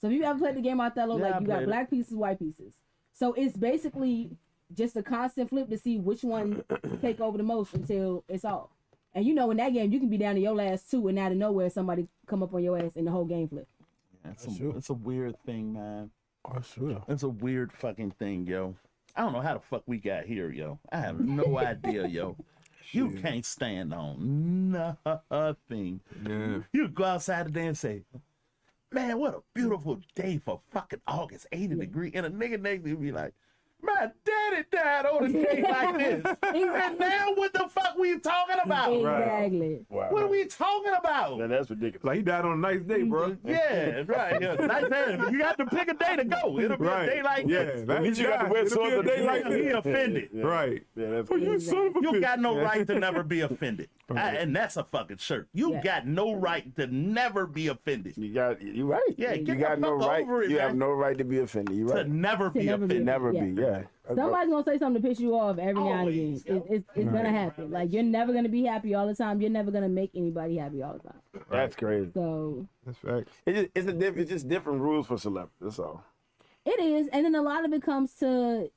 So if you ever played the game Othello, Yeah, I like you got played it. black pieces, white pieces. So it's basically just a constant flip to see which one take over the most until it's all. And in that game, you can be down to your last two, and out of nowhere, somebody come up on your ass, and the whole game flip. It's a weird thing, man. Oh, sure. It's a weird fucking thing, yo. I don't know how the fuck we got here, yo. I have no idea, yo. You can't stand on nothing. Yeah. You go outside today and say, man, what a beautiful day for fucking August, 80 degree. And a nigga next to you be like, My daddy died on a day like this. And now what the fuck we talking about? Exactly. Wow. What are we talking about? Man, that's ridiculous. Like he died on a nice day, bro. Yeah, right. Yeah, nice day. You got to pick a day to go. It'll be a day like this. At least you got to wear It'll be a day like He this. offended. Right. Yeah, that's Oh, you son of a You bitch. got no right to never be offended. And that's a fucking shirt. You Yeah. got no right to never be offended. you right. Yeah, you get got the no fuck right. over it, You have man. no right to be offended. You To right. never be never be offended. Never Yeah. be. Yeah. Somebody's gonna say something to piss you off every now and Always, again. It's gonna happen. Like you're never gonna be happy all the time. You're never gonna make anybody happy all the time. That's crazy. So That's facts. It's just different rules for celebrities. That's all. it is, and then a lot of it comes to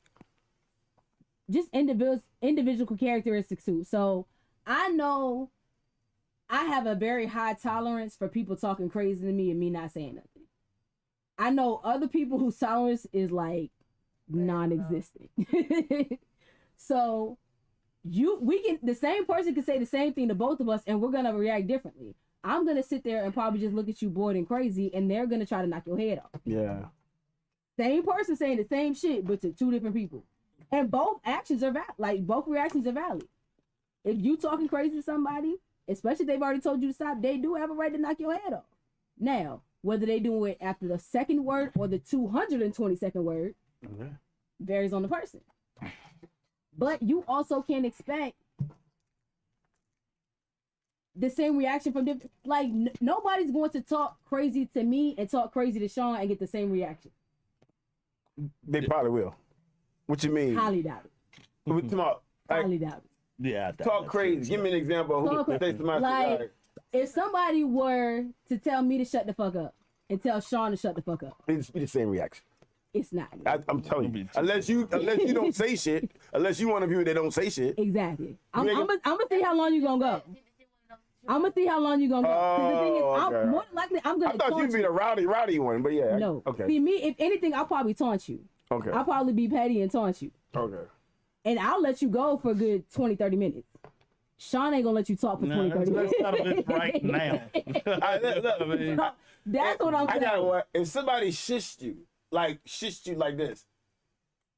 just individual characteristics too. So I know I have a very high tolerance for people talking crazy to me and me not saying nothing. I know other people whose tolerance is like non-existent. So the same person can say the same thing to both of us and we're gonna react differently. I'm gonna sit there and probably just look at you bored and crazy and they're gonna try to knock your head off. Yeah. Same person saying the same shit, but to two different people. And both actions are valid. Like both reactions are valid. If you talking crazy to somebody, especially if they've already told you to stop, they do have a right to knock your head off. Now, whether they do it after the second word or the 222nd word varies on the person. But you also can't expect the same reaction from different. Like nobody's going to talk crazy to me and talk crazy to Sean and get the same reaction. They probably will. What you mean? Highly doubt it. We talking about, like, Highly doubt it. Yeah, I doubt talk that's crazy. true. Give me an example of Talk who say somebody like- If somebody were to tell me to shut the fuck up and tell Sean to shut the fuck up, it's be the same reaction. it's not. I'm telling you. Unless you don't say shit, unless you one of you that don't say shit. Exactly. I'm You ain't gonna see how long you gonna go. I'm gonna see how long you gonna go. 'Cause the thing is, okay. more than likely, I'm I gonna thought taunt you'd be the rowdy one, but yeah. No. Okay. See me, if anything, I'll probably taunt you. Okay. I'll probably be petty and taunt you. Okay. And I'll let you go for a good 20, 30 minutes. Sean ain't gonna let you talk for 20, 30 Let's minutes. settle this right now. Look, I mean, That's what I'm I saying. got what? If somebody shushed you like this,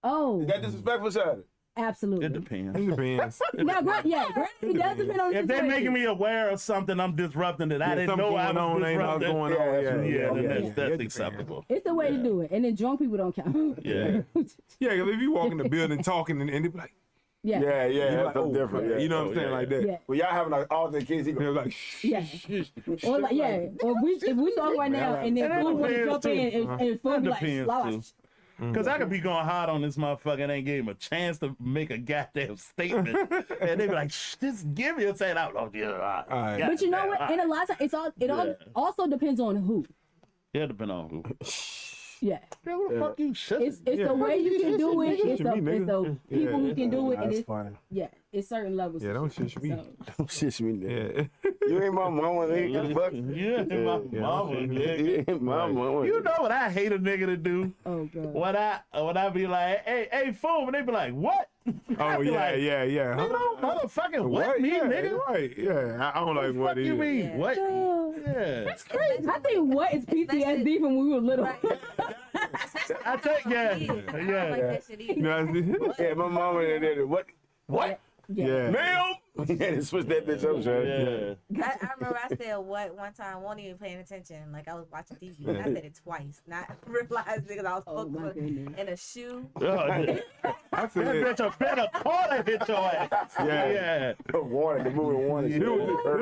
Oh, is that disrespectful, Shawty? absolutely. it depends. It depends. Now, granted, it does depend on the If they're situation. making me aware of something, I'm disrupting that I didn't something know I going on, was ain't know what's disrupting. going on. Yeah, then yeah. that's It acceptable. It's the way to do it. And then drunk people don't count. Yeah. Yeah, 'cause if you walk in the building talking and they be like, Yeah. Yeah, you're that's like, something different. Yeah. you know what I'm saying, yeah, like that. Yeah. Well, y'all having like all the kids, he They're go, like, shh. Yeah. Or like, yeah. Or if we talk right now and then And food want to depends, jump too. in and food be like, Depends, la, la, too. Because I could be going hard on this motherfucker and ain't give him a chance to make a goddamn statement. And they be like, shh, just give me a say it out. Oh, yeah, all right. All right. But you know what? And a lot of times, it all also depends on who. Yeah, depend on who. Yeah. Yeah, who the fuck you shit? It's the way you can do it. It's the people who can do it. And that's it's, funny. yeah, it's certain levels. Yeah, of don't shit. shush me. So, Don't shish me, nigga. Yeah. You ain't my mama, nigga. Fuck. Yeah, my mama, nigga. You ain't my mama. You know what I hate a nigga to do? oh god. When I be like, hey, fool, and they be like, what? I Oh, be yeah, like, yeah. You don't motherfucking what me, yeah, nigga? Right, yeah. I don't like what What it you is. mean? Yeah. What? Oh, Yeah. I think what is PTSD from when we were little. I think, yeah. You know, that's- Yeah, my mama did it. What? yeah. Ma'am? And switch that bitch up, son. Yeah. I remember I said what one time, wasn't even paying attention. Like I was watching TV. And I said it twice, not realizing because I was Oh, my focused goodness. in a shoe. Oh, yeah. I That said, bitch a better quarter hit your ass. yeah. Yeah. Warning, the movie warning. It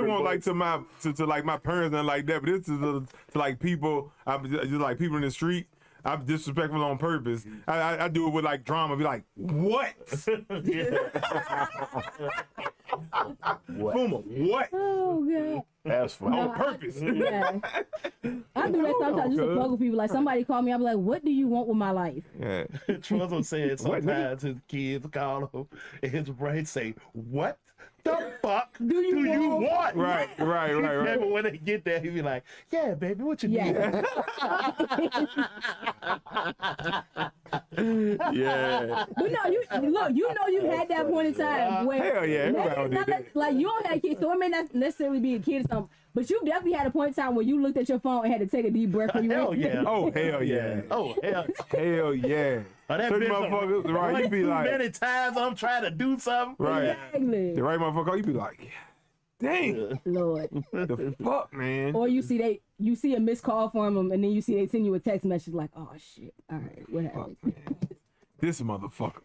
won't like to like my parents and like that, but this is to like people. I'm just like people in the street. I'm disrespectful on purpose. I do it with like drama. Be like, what? Puma, what? Oh god. That's funny. On purpose. Yeah. I do that sometimes just to fuck with people. Like somebody call me, I'm like, what do you want with my life? Yeah. Truzzle said What, sometimes his kids call him and his brain say, what the fuck Do you want?" Right. Remember when they get there, he be like, yeah, baby, what you need? Yeah. Yeah. But no, you know you had that point in time where Hell yeah, everybody maybe did not that. like you don't have kids, so it may not necessarily be a kid or something, But you definitely had a point in time where you looked at your phone and had to take a deep breath. Hell yeah. Oh hell yeah. Oh hell. Hell yeah. Oh, that Certain bitch motherfuckers, right? You be too like, many times I'm trying to do something. right. Exactly. The right motherfucker, you be like, dang, Lord. the fuck, man. Or you see a missed call from them, and then you see they send you a text message like, "Oh shit, all right, what happened?" This motherfucker.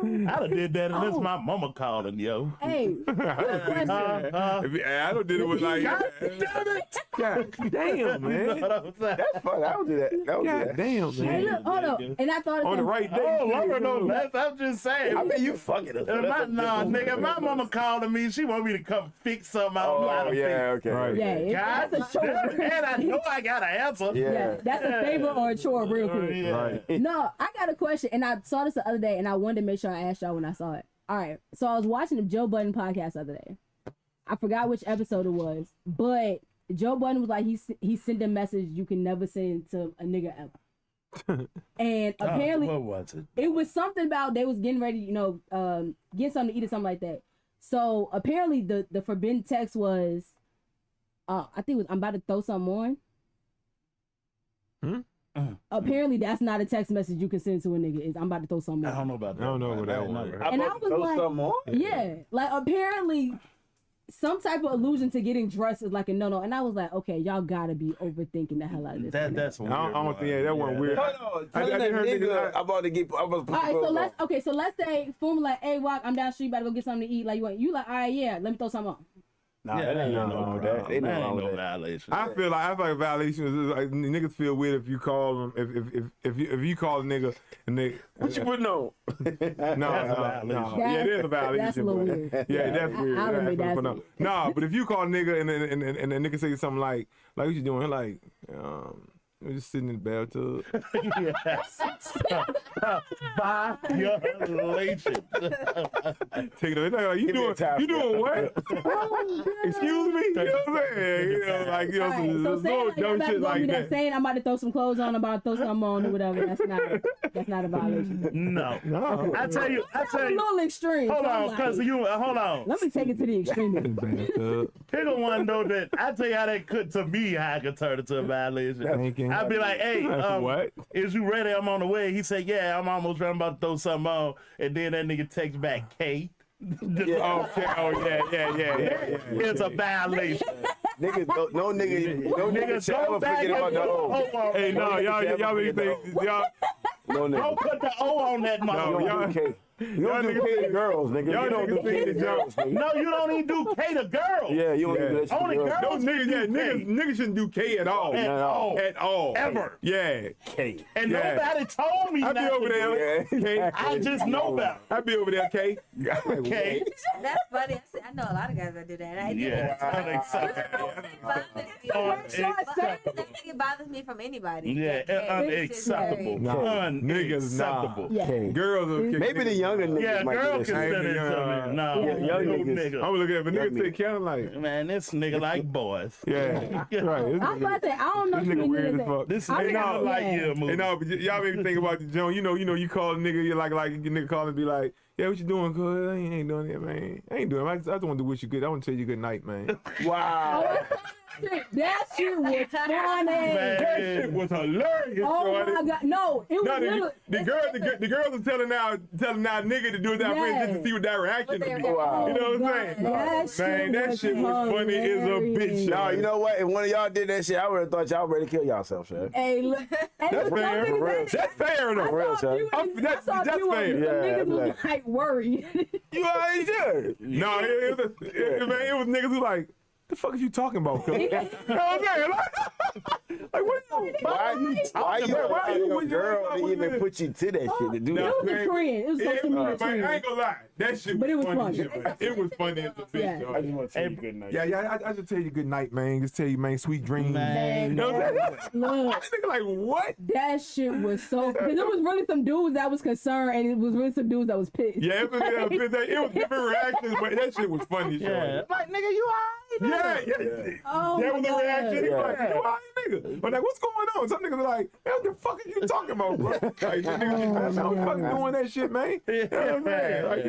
I'd have did that unless my mama calling, yo. Hey, good question. I don't did it with like, God damn it! God damn, You know man. what I'm saying? That's fun. I don't do that. I don't do God that. damn, Hey, man. look, hold on. And I thought On the right day. Oh, Laura knows that. I'm just saying. I mean, you fucking us. Nah, nigga, my mama calling me. She want me to come fix something. I don't know how Oh to yeah, fix. okay. Right. Yeah, God that's a damn chore. it. And I know I got an answer. Yeah, that's a favor or a chore, real quick. Yeah. Right. No, I got a question, and I saw this the other day, and I wanted to make sure I asked y'all when I saw it. All right, so I was watching the Joe Budden podcast the other day. I forgot which episode it was, but Joe Budden was like, he sent a message you can never send to a nigga ever. And apparently, What was it? it was something about they was getting ready, get something to eat or something like that. So apparently, the forbidden text was, I think it was, I'm about to throw something on. Apparently, that's not a text message you can send to a nigga. Is I'm about to throw something I on. don't know about that. I don't know what that I've was. never heard. And I was like, something on? yeah, like apparently some type of allusion to getting dressed is like a no. And I was like, okay, y'all gotta be overthinking the hell out of this. That's weird. I don't think that one weird. Hold on. I Tell that heard nigga niggas- I'm about to get. I'm about to put All right, the so clothes on. let's say Foom like, hey, walk, I'm down the street, about to go get something to eat. Like you like, all right, yeah, let me throw something on. Nah, Yeah, that ain't no, nothing wrong with that. That Ain't ain't nothing wrong no with that. violation. I feel like a violation is like niggas feel weird if you call them if you call a nigga and they What you putting on? no, violation. yeah, it is a violation. That's a little but- weird. Yeah, that's weird. I'll admit that's but no. weird. Nah, but if you call a nigga and the nigga say something like what you doing? Like, I'm just sitting in the bathtub. Violation. Take it away. Like, Give me a time you doing what? Excuse me? You know what I'm saying? You know, like, you know, All right, so some saying little like, dumb shit like that. saying I'm about to throw some clothes on, I'm about to throw something on or whatever, that's not a violation. No. No. I tell you. That's a little extreme. Hold so I'm on, like, cause hold on. let me take it to the extreme. Bathtub. Pick a one though that I tell you how that could to me how I could turn it to a violation. Thinking. I'd be like, hey, What? is you ready? I'm on the way. He said, yeah, I'm almost ready. I'm about to throw something on. And then that nigga texts back, K. Okay. Oh yeah. It's a violation. Niggas, no nigga should ever forget about the O. Hey, no, y'all make think y'all. No Don't nigga. put the O on that You motherfucker. don't do K. You don't do niggas K to girls, nigga. y'all You don't do niggas K to think that girls, nigga. No, you don't even do K to girls. Yeah, you don't Yeah. do that shit to Only girls. girls. Those niggas, niggas shouldn't do K at all. At all. At all. Ever. Yeah. K. And Yeah. nobody told me I be not over to do it. there. K. I just know better. I be over there, K. Okay. That's funny. I know a lot of guys that do that. I Yeah, unacceptable. It bothers me from anybody. Yeah, unacceptable. No, niggas, nah. Unacceptable. Yeah. Girls are Maybe the younger niggas Yeah, might girl do can that send shit. it to me. No, Yeah, young no niggas. nigga. I'm looking at if a Yeah, nigga me. take count like, Man, this nigga like boys. yeah, right. This I'm about nigga, to say, I don't know this too nigga many weird as niggas fuck. This I nigga mean, look like yeah. you a movie. Hey, no, but y'all made me think about the Joan. You know, you call a nigga, you like your nigga call and be like, yeah, what you doing, cuz? I ain't doing it, man. I ain't doing it. I just want to wish you good. I want to tell you good night, man. Wow. That shit was funny. That shit was hilarious, Oh shorty. my god, no, it was No, literally. the girls are telling now nigga to do that Yeah. just to see what that reaction What would be. they- Wow. You know what I'm God, saying? that shit was funny as a bitch. hilarious. No, you know what? If one of y'all did that shit, I would have thought y'all ready to kill yourself, sir. Hey, look, That's fair. for real. That's fair though. real, son. That's fair. Yeah, Niggas was like worried. You already should. No, it was niggas who like, the fuck is you talking about? Cuz? You know what I'm saying? Like what? Why you a girl to even put you to that shit to do No. that? It was a trend. It was social media I ain't trend. gonna lie. That shit But it was funny. funny. Shit, man. It was funny as a bitch. Yeah. Yo. I just want to tell you good night. Yeah, I just tell you good night, man. Just tell you, man, sweet dreams. Man. You know what I'm saying? Look, This nigga like, what? that shit was so. Because it was really some dudes that was concerned, and it was really some dudes that was pissed. Yeah, it was different reactions, but that shit was funny, Yeah. shorty. Like, nigga, you alright? Yeah. Oh That my was the God. reaction. He was like, Yeah. you all right, nigga. But like, what's going on? Some niggas be like, man, what the fuck are you talking about, bro? Like, niggas, I'm fucking doing that shit, man. You know what I'm saying? Like,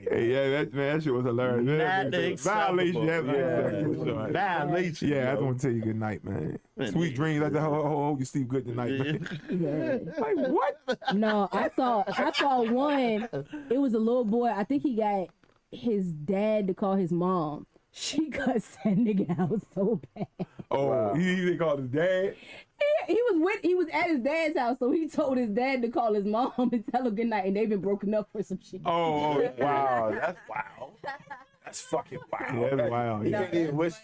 hey, that shit was hilarious. Violation. Violation. Yeah, I just want to tell you good night, man. Sweet dreams. I hope you sleep good tonight, man. Yeah. Like, what? No, I saw one. It was a little boy. I think he got his dad to call his mom. She cussed that nigga out so bad. Oh, wow. He called his dad? He was at his dad's house, so he told his dad to call his mom and tell her good night, and they've been broken up for some shit. Oh, Wow, that's wild. That's fucking wild. yeah, that's wild. You Yeah. can't even wish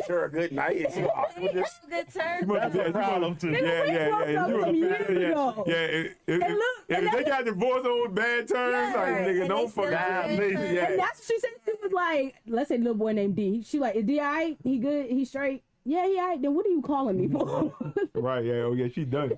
her a good night. It's awkward. Good turn. That's a problem too. Yeah. broke up some years ago. If they got divorced on bad terms, like, nigga, and don't they fucking. still Yeah. And that's what she said. She was like, let's say the little boy named D. She like, is D all right? He good? He straight? Yeah, he all right. Then what are you calling me for? Right, yeah, oh yeah, she done.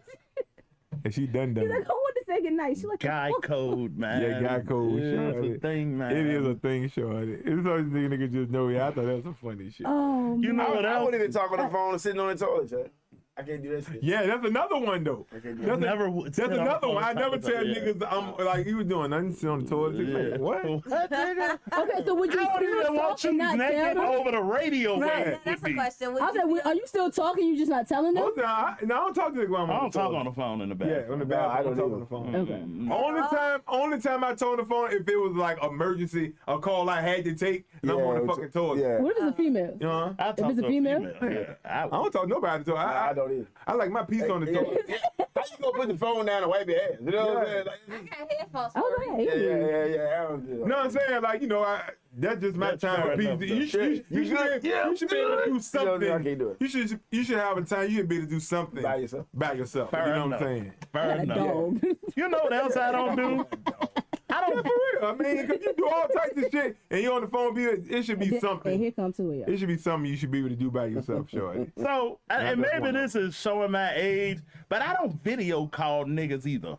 And she done. He's like, I want to say good night. She like, Guy code, man. Yeah, guy code. Yeah, Shorty. it's a thing, man. It is a thing, shorty. It's something nigga just know. Yeah, I thought that was some funny shit. oh, You know what I else? wouldn't even talk on the phone and sitting on the toilet, Chad. I can't do that shit. Yeah, that's another one though. That's another one. I never tell niggas I'm like he was doing nothing, sit on the toilet. Like, what? okay, so would you I don't still even want talk you and not tell naked them? over the radio. Nah, wave That's with a me. question. I was like, are you still talking? You just not telling them? I don't talk to niggas while I'm I on don't the talk toilet. on the phone in the back. Yeah, on the No, back. I I don't don't talk either. on the phone. Okay. Only time I talk on the phone if it was like emergency, a call I had to take, and I'm on the fucking toilet. Yeah. What if it's a female? You know? I talk it's a to female? Yeah, I don't talk to nobody. So I don't either. I like my piece on the toilet. How you gonna put the phone down and wipe your ass? You know what I'm saying? Like, I got headphones Oh, for okay. yeah. I don't do You know what I'm saying? Like, you know, that's just my That's time fair for peace. enough, You should be able to do something. I can't do it. You should have a time. You should be able to do something By yourself. By yourself. Fair You know enough. what I'm saying? Fair A enough. dog. You know what else I don't do? I Yeah, don't. for real. I mean, because you do all types of shit and you're on the phone, it should be And something. here come to it. It should be something you should be able to do by yourself, shorty. So, and that's maybe one this is showing my age, but I don't video call niggas either.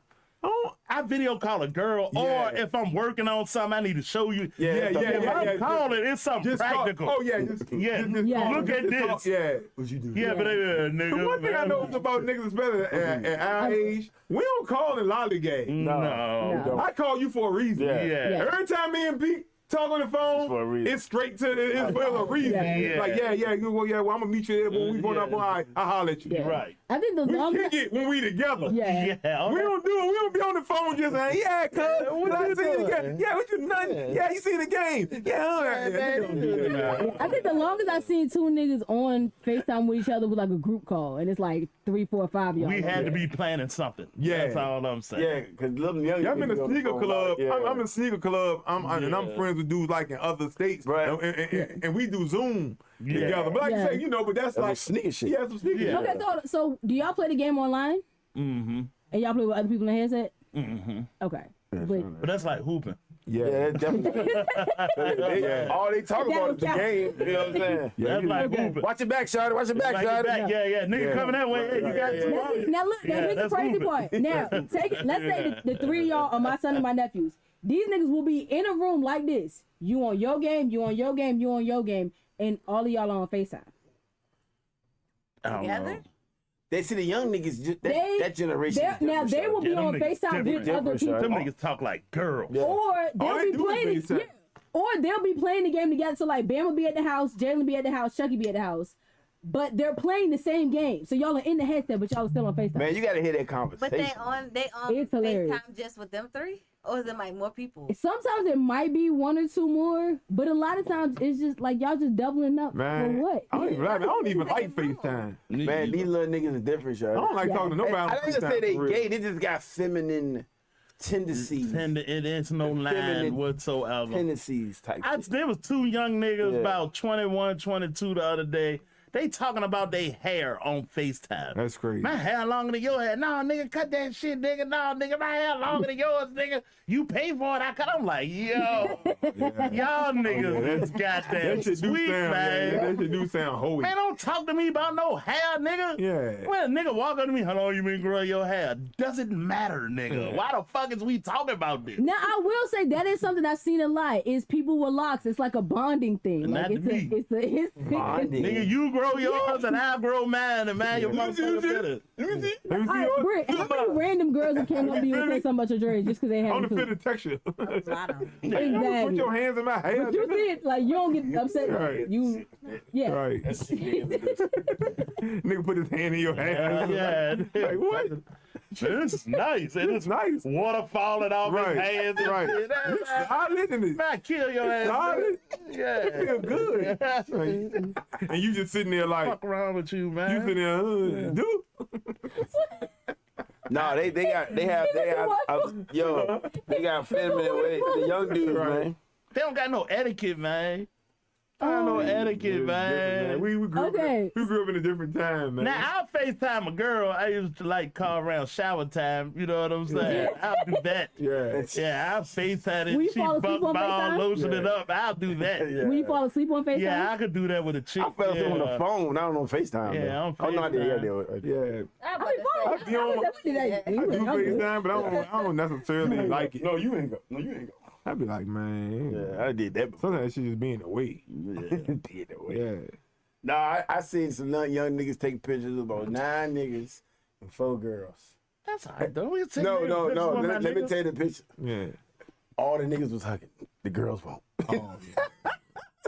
I video call a girl, Yeah. or if I'm working on something, I need to show you. Yeah. If I'm calling, it's something practical. Oh, yeah. Just Yeah. Look at this. Talk, yeah. What you do? Yeah, but nigga. The one thing I man. know about niggas, especially at our age, we don't call and lollygag. No. I call you for a reason. Yeah. Every time me and Pete talk on the phone, for a reason. it's straight to it's for a reason. Yeah. Like, well, I'm gonna meet you there when we going up on I holler at you. Yeah. Right. I think the We longest. kick it when we together. Yeah. Yeah. We don't be on the phone just saying, yeah, cuz, what I see the game. Yeah, what you nothing? Yeah, you see the game. Yeah, all right. Yeah, don't do that. I think the longest I've seen two niggas on FaceTime with each other was like a group call, and it's like 3, 4, 5 y'all. We had to be planning something. Yeah. That's all I'm saying. Yeah, because little young. Yeah, I'm in a sneaker club. Yeah. I'm in a sneaker club. And I'm friends with dudes like in other states. Right. And we do Zoom Yeah. together. But like Yeah. you say, but that's Some like sneaker shit. Yeah, some sneaker Yeah. shit. Okay, so do y'all play the game online? Mm-hmm. And y'all play with other people in the headset? Mm-hmm. Okay. But But that's like hooping. Yeah, definitely. All they talk about is the game. You know what I'm saying? That's like hooping. Watch your back, Shawty. Watch your back, Like your Shawty. back. Yeah. Nigga coming that way. Hey, you got Yeah. two now, on you. now look, now Yeah, here's the that's crazy moving. part. Now, take it, let's say the 3 of y'all are my son and my nephews. These niggas will be in a room like this. You on your game, you on your game, you on your game, and all of y'all are on FaceTime. I don't Together? know. They see the young niggas, that generation. is Now different, they will Shawty. be Yeah, them on niggas FaceTime with different. other people. Them niggas talk like girls. Yeah. Or All they'll they be do is playing FaceTime. or they'll be playing the game together. So like Bam will be at the house, Jalen be at the house, Chucky be at the house. But they're playing the same game. So y'all are in the headset, but y'all are still on FaceTime. Man, you gotta hear that But conversation. they on It's hilarious. FaceTime just with them three? Or is it like more people? Sometimes it might be 1 or 2 more, but a lot of times it's just like y'all just doubling up Man, for what? I don't even like FaceTime. Man, these little niggas are different, Shawty. I don't like talking to nobody on I don't even FaceTime say they for real. gay. They just got feminine tendencies. It is no line Feminine whatsoever. Tendencies type. There was 2 young niggas, Yeah. about 21, 22 the other day. They talking about their hair on FaceTime. That's crazy. My hair longer than your hair. No, nigga, cut that shit, nigga. No, nigga, my hair longer than yours, nigga. You pay for it, I cut. I'm like, yo, y'all niggas got that That shit do sweet, sound, man. that shit do sound holy. Man, don't talk to me about no hair, nigga. Yeah. When a nigga walk up to me, how long you been growing your hair? Doesn't matter, nigga. Why the fuck is we talking about this? Now I will say that is something I've seen a lot. Is people with locks. It's like a bonding thing. Not Like to me. it's Bonding. Nigga, you grow yours and I'll grow mine, and man, your motherfucker better. Let me see All right, yours. Britt, how many random girls who came up to you and said something about your dreads just because they I had want to them? feel the texture. Bottom. Put Exactly. your hands in my hair. But you did, like, you don't get upset. Right. You, yeah. Right. Nigga put his hand in your hair. Yeah. Like what? This is nice. It is Nice. water falling off Right. his hands. And Right. shit. You solid in it. Man, kill your ass. Solid. Yeah. Feel good. Right. And you just sitting there like, Fuck around with you, man. you sitting there, dude. No, they got feminine way. The young dudes, man. They don't got no etiquette, man. I don't know etiquette, man. We grew up in a different time, man. Now, I'll FaceTime a girl. I used to like call around shower time. You know what I'm saying? I'll do that. Yeah. Yeah, I'll FaceTime Will it. you She fall asleep buck on ball, FaceTime? lotion it up. I'll do that. Yeah, When you fall asleep on FaceTime? I could do that with a chick. I fell asleep on yeah. the phone. I don't know FaceTime. Yeah, though. on Oh no, I did. FaceTime. Yeah. I I mean, fine. I be on- I definitely did that. I do FaceTime, but I don't necessarily like it. No, you ain't go. No, you ain't go. I be like, man. Yeah, I did that. Before. Sometimes she just be in the way. Did that way. Yeah. No, I seen some young niggas take pictures of about 9 niggas and 4 girls. That's all right, though. We take No. pictures with my Let me niggas. tell you the picture. Yeah. All the niggas was hugging. The girls won't. Oh,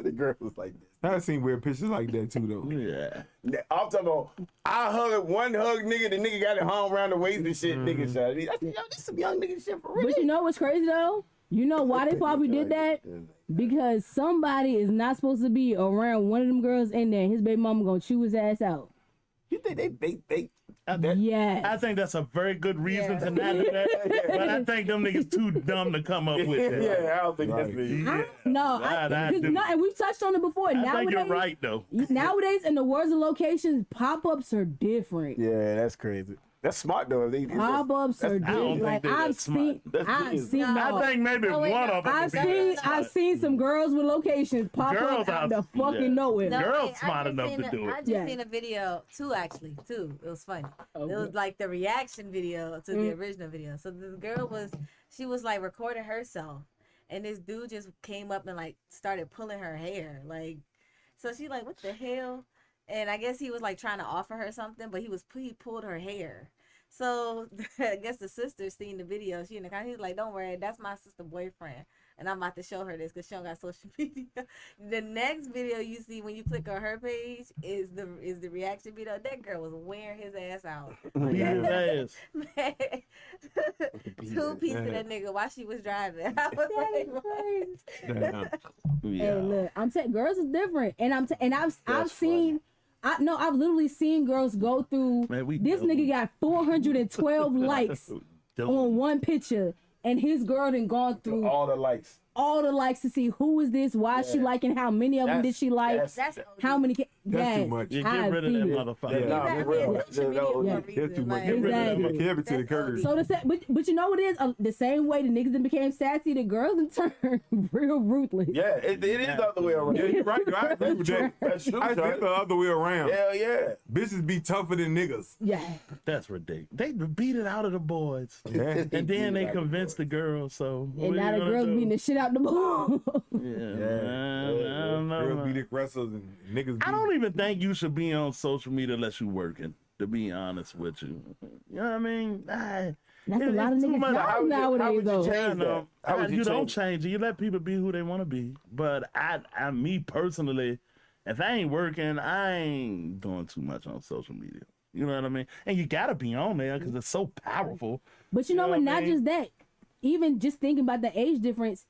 The girls was like this. I've seen weird pictures like that too, though. yeah. I'm talking about, I hugged one nigga, the nigga got it hung around the waist and shit, nigga shot. I said, yo, this some young nigga shit for real. But you know what's crazy though? You know why they probably did that? Because somebody is not supposed to be around one of them girls in there. His baby mama gonna chew his ass out. You think they Yes. I think that's a very good reason to not do that. But I think them niggas too dumb to come up with that. yeah, I don't think that's me. Yeah. I do. And we've touched on it before. I Nowadays, think you're right, though. Nowadays, in the words of locations, pop-ups are different. Yeah, that's crazy. That's smart though. Pop-ups are I don't different. Like think they're I've that smart. seen, That's I've genius. seen. No. no. I think maybe Oh, wait, one no. of them. I've seen some girls with locations pop Girls up out are- of fucking yeah. nowhere. No. Girls wait, smart I just enough seen to a- do it. I just Yeah. seen a video, two. It was funny. Okay. It was like the reaction video to the original video. So the girl she was like recording herself, and this dude just came up and like started pulling her hair. Like, so she like, what the hell? And I guess he was like trying to offer her something, but he pulled her hair. So I guess the sister seen the video. She in the car. He's like, "Don't worry, that's my sister boyfriend, and I'm about to show her this because she don't got social media." The next video you see when you click on her page is the reaction video. That girl was wearing his ass out. Beat his ass. Man, 2 pieces of that nigga while she was driving. I was That is like, crazy. Damn. Yeah. Hey, look, I'm saying girls is different, and I've That's seen. I've literally seen girls go through. Man, we This know. nigga got 412 likes Don't- on one picture, and his girl done gone through all the likes. all the likes to see who is this, why is she Yeah. liking, how many of them did she like, that's how many. That's too much. You I've get rid of that seen it. motherfucker. Yeah, nah, That for real. is social media for a That's too reason, much. like- Get rid of that. Exactly. Keep it to the curb. So but you know what it is? The same way the niggas then became sassy, the girls in turn real ruthless. Yeah, it is the other way around. Yeah, you're right. I agree with that. That's true, I think son. the other way around. Hell yeah. Bitches be tougher than niggas. Yeah. That's ridiculous. They beat it out of the boys. Yeah. And then they convinced the girls, so what And now you the gonna girls do? beating the shit out the ball. Yeah, man, I don't know, Girls man. be aggressors and niggas be... I don't even think you should be on social media unless you're working, to be honest with you. You know what I mean? That's a It- lot of it's too niggas much. job How would nowadays you though. change I know. that? How would You don't change change it. You let people be who they want to be. But me personally, if I ain't working, I ain't doing too much on social media. You know what I mean? And you gotta be on there because it's so powerful. But you know what? I Not mean? just that. Even just thinking about the age difference,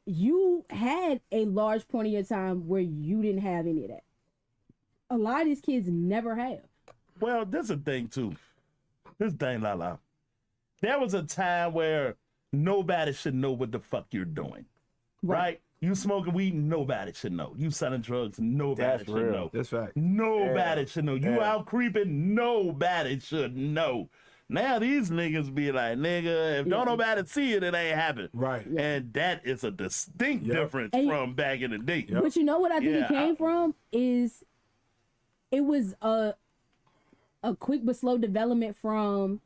you had a large point of your time where you didn't have any of that. A lot of these kids never have. Well, there's a thing too. This thing, la. There was a time where nobody should know what the fuck you're doing. Right? You smoking weed, nobody should know. You selling drugs, nobody That's should real. know. That's fact. Nobody should know. You Yeah. out creeping, nobody should know. Now these niggas be like, nigga, if don't nobody see it, it ain't happen. Right. And that is a distinct Yep. difference And- from back in the day. But you know what I think Yeah, it came from is it was a quick but slow development from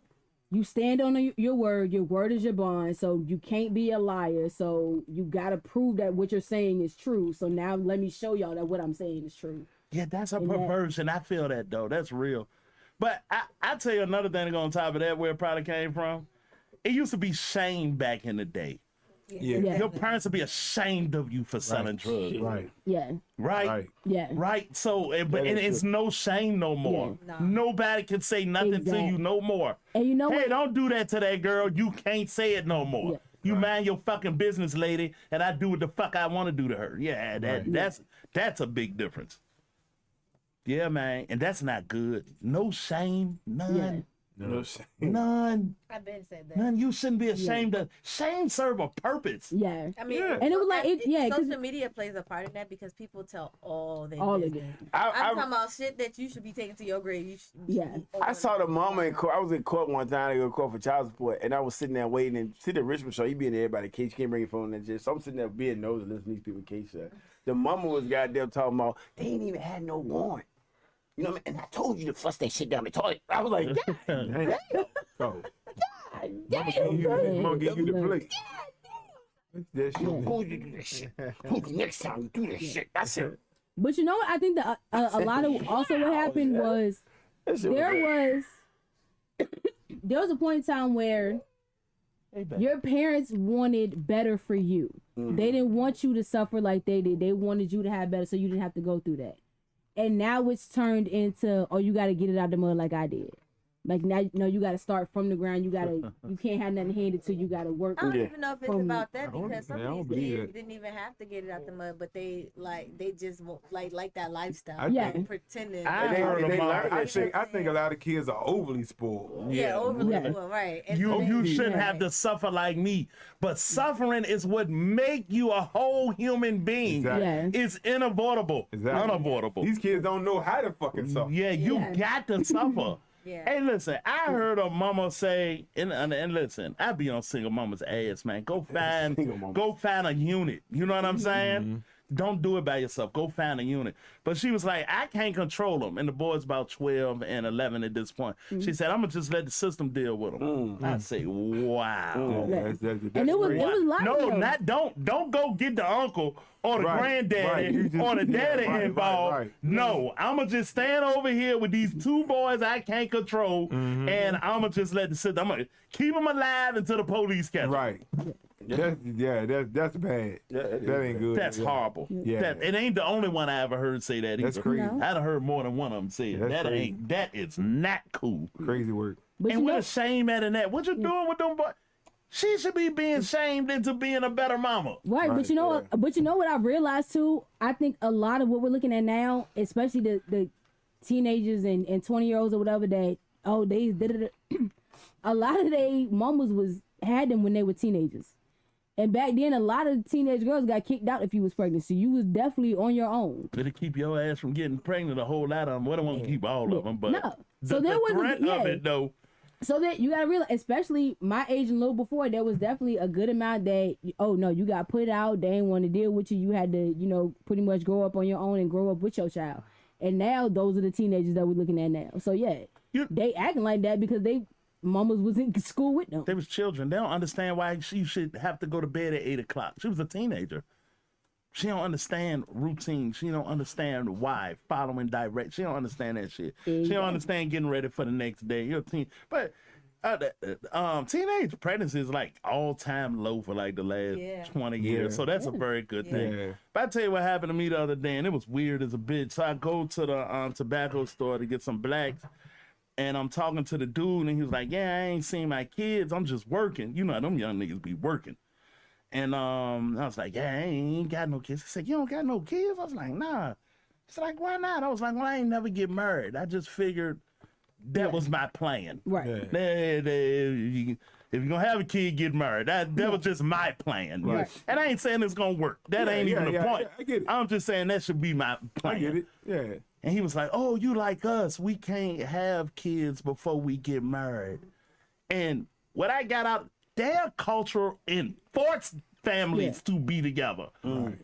you stand on your word is your bond, so you can't be a liar, so you gotta prove that what you're saying is true. So now let me show y'all that what I'm saying is true. Yeah, that's a And that- perversion. I feel that though. That's real. But I tell you another thing on top of that, where it probably came from. It used to be shame back in the day. Yeah. Yeah. Your parents would be ashamed of you for selling drugs. Right. Yeah. Right? Right. Yeah. Right. So, but is it's no shame no more. Yeah. No. Nobody can say nothing to Exactly. you no more. And you know Hey, what? don't do that to that girl. You can't say it no more. Yeah. You mind your fucking business, lady, and I do what the fuck I want to do to her. Yeah, that's a big difference. Yeah, man, and that's not good. No shame, none, No. none, I've been said that. none. You shouldn't be ashamed of. Shame serve a purpose. Yeah. I mean, Yeah. And it was like, cause social media plays a part in that because people tell all their all of business. it. I'm I talking about shit that you should be taking to your grave. You should Yeah. be I saw the over- mama in court. I was in court one time to go to court for child support, and I was sitting there waiting. And see the Richmond show, you be in everybody's case. You can't bring your phone and shit. So I'm sitting there being nosy, listening to these people's case. The mama was goddamn talking about they ain't even had no warrant. You know what I mean? And I told you to flush that shit down the toilet. I was like, Damn. So, damn, Mama gave you the plate. That shit. told you to do that shit. Told you next time you do that shit. I said, But you know what? I think that a lot of also what happened was that shit there was a point in time where your parents wanted better for you. They didn't want you to suffer like they did. They wanted you to have better so you didn't have to go through that. And now it's turned into, oh, you got to get it out the mud like I did. Like now, you got to start from the ground. You can't have nothing handed to you. Got to work. I don't Yeah. even know if it's From- about that I don't- because some man, I don't of believe these that. kids didn't even have to get it out the mud, but they just like that lifestyle. I Yeah. think- Pretending. I They- heard they about learned I that shit. think a lot of kids are overly spoiled. yeah, overly Yeah. spoiled, right. And You so you they- shouldn't Yeah. have to suffer like me. But suffering is what make you a whole human being. Exactly. Yeah. It's unavoidable. Exactly. Unavoidable. These kids don't know how to fucking suffer. Yeah, you Yeah. got to suffer. Yeah. Hey, listen, I heard a mama say, and listen, I be on single mama's ass, man. Go Single mama. find a unit. You know what I'm saying? Don't do it by yourself. Go find a unit. But she was like, I can't control them. And the boy's about 12 and 11 at this point. She said, I'm going to just let the system deal with them. I say, wow. Yeah, that's And it was crazy. like No, though. don't go get the uncle or the Right, granddaddy right. You just- or the daddy yeah, right, involved. right. No, I'ma just stand over here with these two boys I can't control, and I'ma just let the system. I'm gonna keep them alive until the police catch 'em. Right. That's bad. Yeah, it That is ain't good. That's horrible. Yeah. It ain't the only one I ever heard say that either. That's crazy. No. I done heard more than one of them say it. That's crazy. That is not cool. Crazy work. But And you what know, a shame at in that. What you doing with them boys? She should be being shamed into being a better mama. right, Right, but you know, yeah. but you know what I realized too. I think a lot of what we're looking at now, especially the teenagers and 20-year-olds or whatever, that they did it. A lot of they mamas had them when they were teenagers, and back then a lot of teenage girls got kicked out if you was pregnant. So you was definitely on your own. It'll keep your ass from getting pregnant, a whole lot of them. Well, I don't want to keep all of them, but No. So the there was a- threat of yeah. it, though. So that you gotta realize, especially my age and a little before, there was definitely a good amount that, oh no, you got put out. They didn't want to deal with you. You had to, pretty much grow up on your own and grow up with your child. And now those are the teenagers that we're looking at now. So yeah, they acting like that because they mamas was in school with them. They was children. They don't understand why she should have to go to bed at 8 o'clock. She was a teenager. She don't understand routine. She don't understand why following direct. She don't understand that shit. She Exactly. don't understand getting ready for the next day. You're a teen, but teenage pregnancy is like all time low for like the last 20 years. Yeah. So that's a very good thing. Yeah. But I tell you what happened to me the other day, and it was weird as a bitch. So I go to the tobacco store to get some blacks. And I'm talking to the dude, and he was like, "Yeah, I ain't seen my kids. I'm just working. You know how them young niggas be working." And I was like, "Yeah, I ain't got no kids." He said, "You don't got no kids?" I was like, "Nah." He's like, "Why not?" I was like, "Well, I ain't never get married. I just figured that was my plan. Right. Yeah. If you're gonna have a kid, get married. That was just my plan. Right. And I ain't saying it's gonna work. That Yeah, ain't even the yeah, point. I get it. I'm just saying that should be my plan." I get it. Yeah. And he was like, "Oh, you like us. We can't have kids before we get married." And what I got out, their culture enforced families to be together.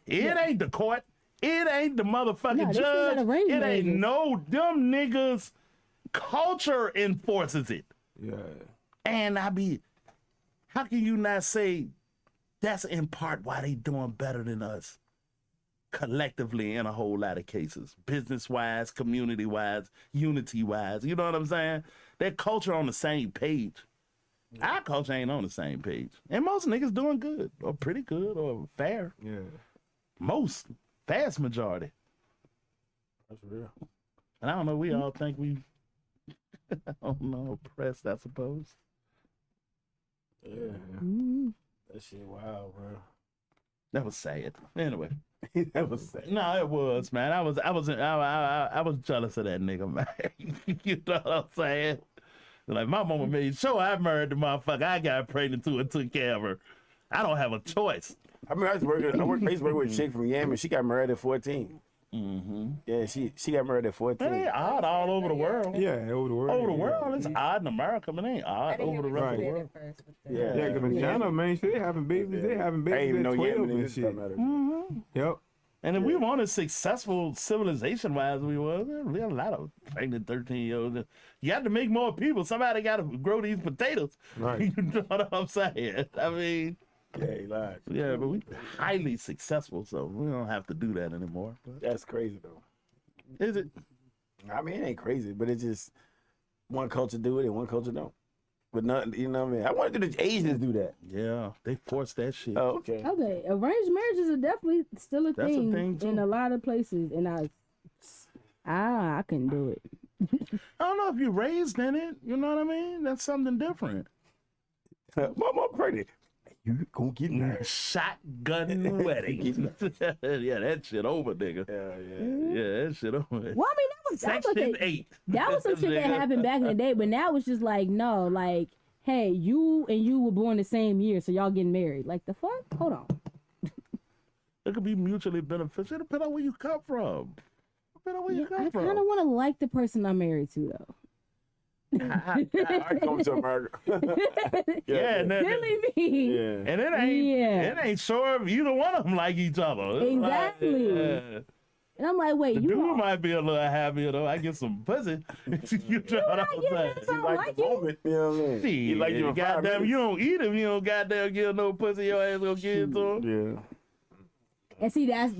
It ain't the court. It ain't the motherfucking No, this is an judge. arranged It ain't marriages. them niggas. Culture enforces it. Yeah. And how can you not say that's in part why they doing better than us? collectively in a whole lot of cases, business-wise, community-wise, unity-wise. You know what I'm saying? That culture on the same page. Our culture ain't on the same page. And most niggas doing good or pretty good or fair. Yeah. Most, vast majority. That's real. And I don't know, we all think we, I don't know, oppressed, I suppose. Yeah. Mm. That shit wild, bro. That was sad. Anyway. That was sad. No, it was, man. I was jealous of that nigga, man. You know what I'm saying? Like, my mama made sure I married the motherfucker I got pregnant to and took care of her. I don't have a choice. I mean, I used to work with a chick from Yemen. She got married at 14. Mm-hmm. Yeah, she got married at 14. It ain't odd all over the world. Yeah, over the world. Over the world, it's odd in America, but it ain't I odd didn't over the hear rest what of the you world. said at first. But Yeah. Yeah, because in China, man, shit, they having babies. They having I ain't babies even know at 12 Yemen and is shit. Mm-hmm. Yep. And if we weren't as successful civilization-wise we were, we had a lot of pregnant 13-year-olds. You got to make more people. Somebody got to grow these potatoes. Right. You know what I'm saying? I mean, Yeah, he lied. yeah, but we highly successful, so we don't have to do that anymore. But That's crazy, though. is it? I mean, it ain't crazy, but it's just one culture do it and one culture don't. But nothing, you know what I mean? I want to do the Asians do that. Yeah, they force that shit. Oh, okay. Okay, arranged marriages are definitely still a That's a thing, thing, too. in a lot of places, and I couldn't do it. I don't know if you're raised in it. You know what I mean? That's something different. Mom, I'm pregnant. You gonna get married. Shotgun wedding. Yeah, that shit over, nigga. Yeah. Yeah, that shit over. Well, I mean, that was Section what they, 8. that was some shit that happened back in the day, but now it's just like, no, like, hey, you and you were born the same year, so y'all getting married. Like, the fuck? Hold on. It could be mutually beneficial. Depending on where you come from. Depending on where you I come kind of from. want to like the person I'm married to, though. I come to America. Yeah, and, Silly me. Yeah. and it ain't sure if either one of them like each other. It's Exactly. yeah. And I'm like, wait, The you dude all, might be a little happier though. I get some pussy. You know what I'm saying? that's all Like like the you. moment, you know what I mean? Shit, You like your 5 goddamn, minutes. you don't eat him. You don't goddamn give no pussy. Your ass gonna give it to him. Yeah. And see, that's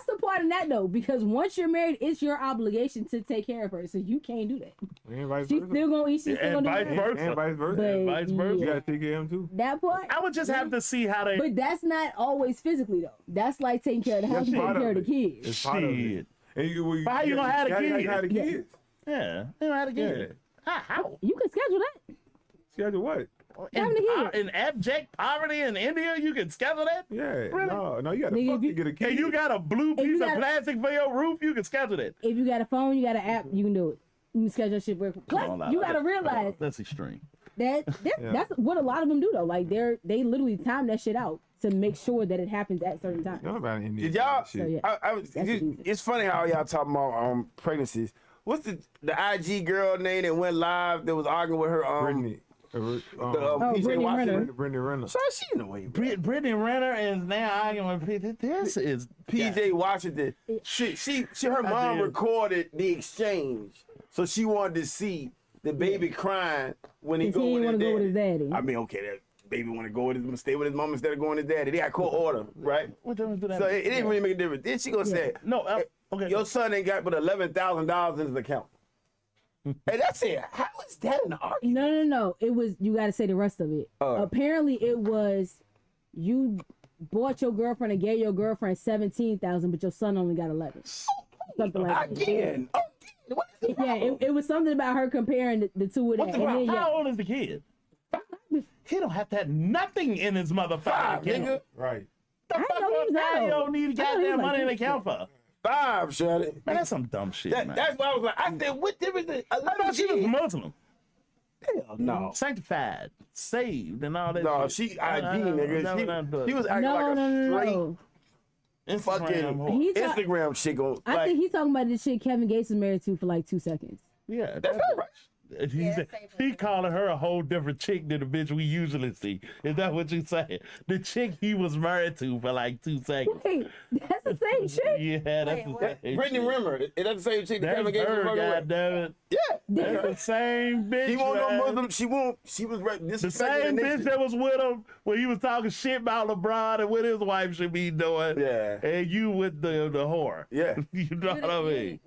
the part in that though, because once you're married, it's your obligation to take care of her, so you can't do that. And vice She's versa. still gonna eat. She's still And gonna vice do that. versa. And vice versa. But, vice versa. You yeah, gotta take care of him too. that part. I would just have to see how they. But that's not always physically though. That's like taking care of the house, That's taking part care of of the it. kids. It's part of it. Shit. And you, But how you gonna have the gotta kids? have the Yeah. kids. Yeah, they don't have to get it. How? You can schedule that. Schedule what? Having a kid. In abject poverty in India, you can schedule that? Yeah. Really? No, you gotta Nigga, fuck if to you- get a kid. And you got a blue If you piece of got- plastic for your roof, you can schedule that. If you got a phone, you got an app, you can do it. You can schedule shit. Plus, you gotta realize That's extreme. that that's what a lot of them do though. Like they literally time that shit out to make sure that it happens at certain times. Y'all about India. Did y'all? Shit. So, yeah. That's easy. It's funny how y'all talking about pregnancies. What's the IG girl name that went live that was arguing with her Brittany. PJ Brittany Washington? Renner. Brittany Renner. So she in the way. Brittany Renner is now arguing with PJ. This is PJ Washington. Her mom did. recorded the exchange, so she wanted to see the baby crying when he 'Cause he go didn't with want his to go with his daddy. daddy. I mean, okay, that baby want to go with his, stay with his mom instead of going with his daddy. They got court order, right? What difference do that So make? it didn't really make a difference. Then she gonna say, No, okay. your son ain't got but $11,000 in his account. Hey, that's it. How is that an argument? No. It was, you got to say the rest of it. Apparently, it was you bought your girlfriend and gave your girlfriend 17,000, but your son only got 11. Something like that. Again. What is the Yeah, it was something about her comparing the two of that. What's the And problem? then, How yeah, old is the kid? He don't have to have nothing in his motherfucking 5, account. nigga. Right. The I fuck didn't know he was that you old. don't need I thought he was goddamn like money in the 50. account for? 5, Shirley. Man, that's some dumb shit, man. That's why I was like, I said, what difference is I thought she was 11 Muslim, Hell no. sanctified, saved, and all that No, shit. she IG, nigga. She was acting no, like a straight no. Instagram fucking whore. He talk- Instagram chick. I think he's talking about the shit Kevin Gates is married to for like 2 seconds. Yeah, That's her, right? He calling her a whole different chick than the bitch we usually see. Is that what you saying? The chick he was married to for like 2 seconds. Wait, that's the same chick? Yeah, that's Wait, the same Brittany chick. Rimmer. Is that the same chick that That's Kevin Gates was her, fucking with? goddammit. Yeah. That's the same bitch. She won't no man. Muslim. She won't. She was The disrespecting same the bitch nation. that was with him when he was talking shit about LeBron and what his wife should be doing. Yeah. And you with the whore. Yeah. You know what I mean?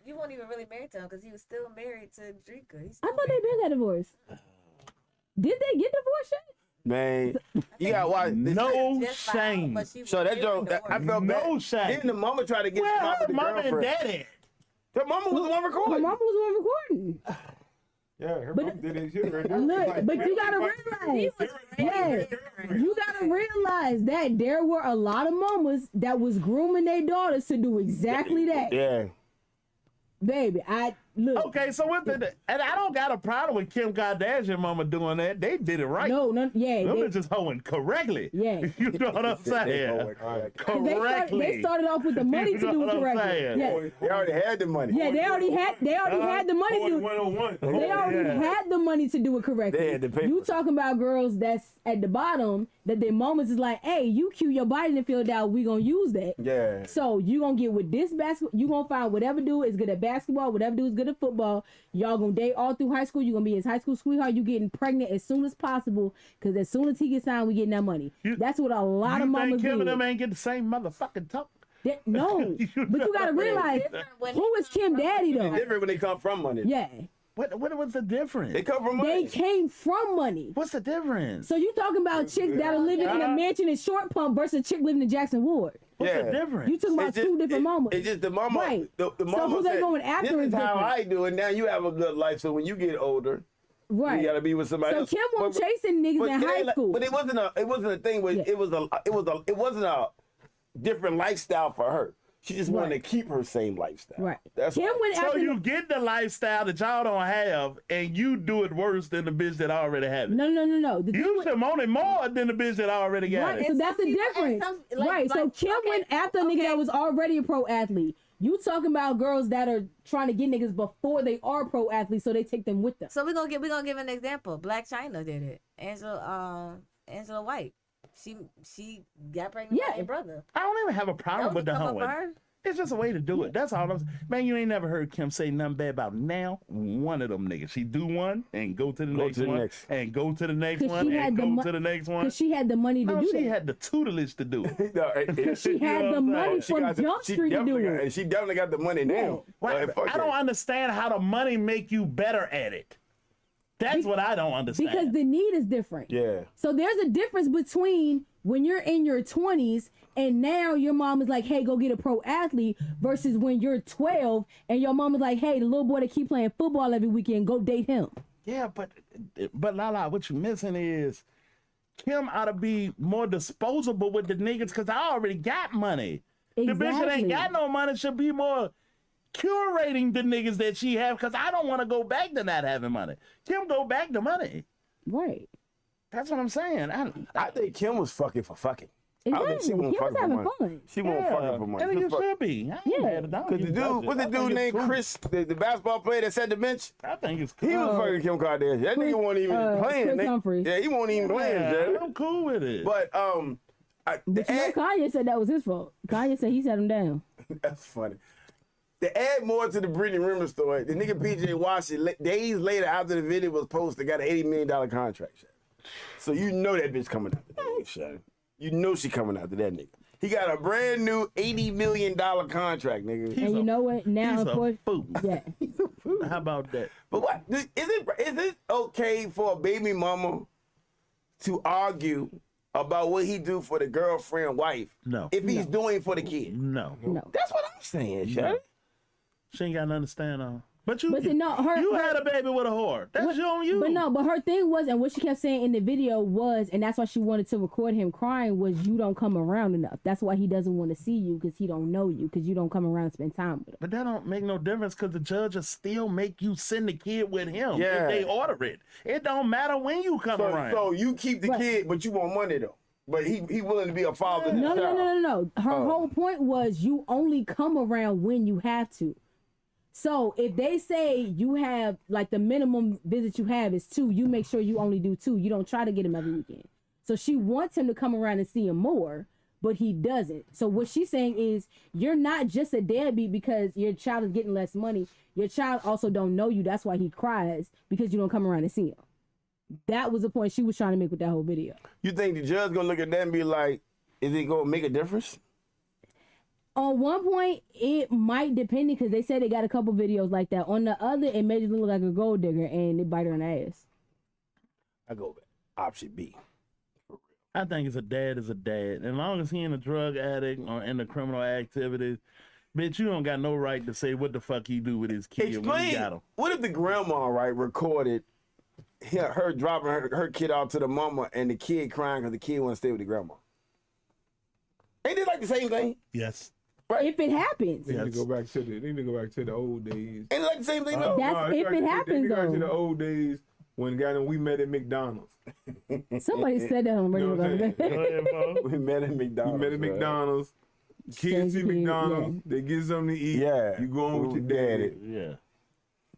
You weren't even really married to him because he was still married to Drika. He's I still thought they been got divorced. Did they get divorced yet? Man, you got why? No just filed, shame. but she was So that very joke, I divorced. felt No bad. shame. Then the mama tried to get Where some out her of the mama and girlfriend. daddy? The mama was the one Her recording. mama was the one recording. Yeah, her But- mom did it. She heard it. Look, but you gotta realize, yeah, you gotta realize that there were a lot of mamas that was grooming their daughters to do exactly that. Yeah. Baby, I look. Okay, so what the and I don't got a problem with Kim Kardashian mama doing that. They did it right. No, yeah, Them they, bitches hoeing correctly. yeah. You know what I'm saying? Correctly. They started off with the money You to know do what it I'm correctly. saying? Yeah, They already had the money. yeah, they already had the money to do. 101. They already Yeah. had the money to do it correctly. They had the paper. You talking about girls that's at the bottom that their mamas is like, hey, you cute your body in the field out, we gonna use that. Yeah. So you gonna get with this basketball, you gonna find whatever dude is good at basketball, whatever dude is good at football. Y'all gonna date all through high school. You gonna be his high school sweetheart. You getting pregnant as soon as possible because as soon as he gets signed, we getting that money. That's what a lot of You mamas think Kim and do. them ain't get the same motherfucking talk? No, but you gotta realize who is Kim Daddy though? Different when they come from money. Yeah, What was the difference? They come from they money. came from money. What's the difference? So you talking about chicks that are living in a mansion in Short Pump versus a chick living in Jackson Ward? What's Yeah. the difference? You talking about It's just- two different mamas. It's just the mama. Right. The So mama who they said, going after this is is how different. I do it. Now you have a good life. So when you get older, Right. you gotta be with somebody So else. Kim wasn't But- chasing niggas but in it high ain't like- school. But it wasn't a thing where Yeah. it wasn't a different lifestyle for her. She just wanted Right. to keep her same lifestyle. Right. That's Kim all. went So after you get the lifestyle that y'all don't have, and you do it worse than the bitch that already have it. No. The thing You with- should want it more than the bitch that already got Right, it. so that's the some people- and difference. some- like- Right, so like, Kim okay, went after a nigga okay. that was already a pro athlete. You talking about girls that are trying to get niggas before they are pro athletes, so they take them with them. So we're gonna give an example. Black China did it. Angela White. She got pregnant by Yeah. her brother. I don't even have a That problem was with a the come up hoeing. for her. It's just a way to do it. That's all I'm saying. Man, you ain't never heard Kim say nothing bad about now one of them niggas. She do one and go to the next to the one next. and go to the next 'Cause one she had and the go mo- to the next one. Because she had the money to No, do she that. had the tutelage to do it. No, She You had know the what I'm money saying? from Jump Street to do definitely got, it. and she definitely got the money now. Why- Fuck I don't that. understand how the money make you better at it. That's what I don't understand. Because the need is different. Yeah. So there's a difference between when you're in your 20s and now your mom is like, hey, go get a pro athlete versus when you're 12 and your mom is like, hey, the little boy that keep playing football every weekend, go date him. Yeah, but Lala, what you missing is Kim ought to be more disposable with the niggas because I already got money. The bitch that ain't Exactly. got no money should be more curating the niggas that she have because I don't want to go back to not having money. Kim go back to money. Right. That's what I'm saying. I think Kim was fucking for fucking. I don't think Exactly. she Kim won't was fucking for having money. fun. She won't yeah, fucking for money. I think She it fuck- should be. I ain't Yeah. mad at that. Cause the dude, what's the dude named Chris, the basketball player that sat the bench? I think it's cool. He was fucking Kim Kardashian. That nigga wasn't even playing. Chris nigga. Humphries. Yeah, he wasn't even playing. Yeah, Jay. I'm cool with it. But But you know, Kanye said that was his fault. Kanye said he set him down. that's funny. To add more to the Brittany Rimmer story, the nigga PJ Washington days later after the video was posted got an $80 million contract. Shaq. So you know that bitch coming after that nigga, Shaq. You know she coming after that nigga. He got a brand new $80 million contract, nigga. And you know what? Now, he's of course, a fool. yeah. How about that? But what is it okay for a baby mama to argue about what he do for the girlfriend wife? No. If he's doing for the kid. No. No. That's what I'm saying, Shaq. She ain't got nothing to stand on. But you, But see, no, you had a baby with a whore. That's on you. But no, but her thing was, and what she kept saying in the video was, and that's why she wanted to record him crying, was you don't come around enough. That's why he doesn't want to see you, because he don't know you, because you don't come around and spend time with him. But that don't make no difference because the judge will still make you send the kid with him Yeah. if they order it. It don't matter when you come around. So you keep the Right. kid, but you want money though. But he willing to be a father. to No, the no, child. no, no, no. Her Oh. whole point was you only come around when you have to. So if they say you have like the minimum visit you have is 2, you make sure you only do 2. You don't try to get him every weekend. So she wants him to come around and see him more, but he doesn't. So what she's saying is you're not just a deadbeat because your child is getting less money. Your child also don't know you. That's why he cries, because you don't come around and see him. That was the point she was trying to make with that whole video. You think the judge gonna look at that and be like, is it gonna make a difference? On one point, it might depend because they said they got a couple videos like that. On the other, it made it look like a gold digger and it bite her in the ass. I go back. Option B. I think it's a dad is a dad. As long as he in a drug addict or in the criminal activities, bitch, you don't got no right to say what the fuck he do with his kid when he got him. What if the grandma, right, recorded her dropping her kid out to the mama and the kid crying because the kid want to stay with the grandma? Ain't it like the same thing? Yes. Right? If it happens. They need to go back to the old days. Ain't it like the same thing though? That's if it happens, They go back to the though. old days when we met at McDonald's. Somebody said that on the radio You know the what I'm other saying? day. We met at McDonald's. We met at McDonald's. Kids see McDonald's. They get something to eat. Yeah. You go on with your daddy. Yeah.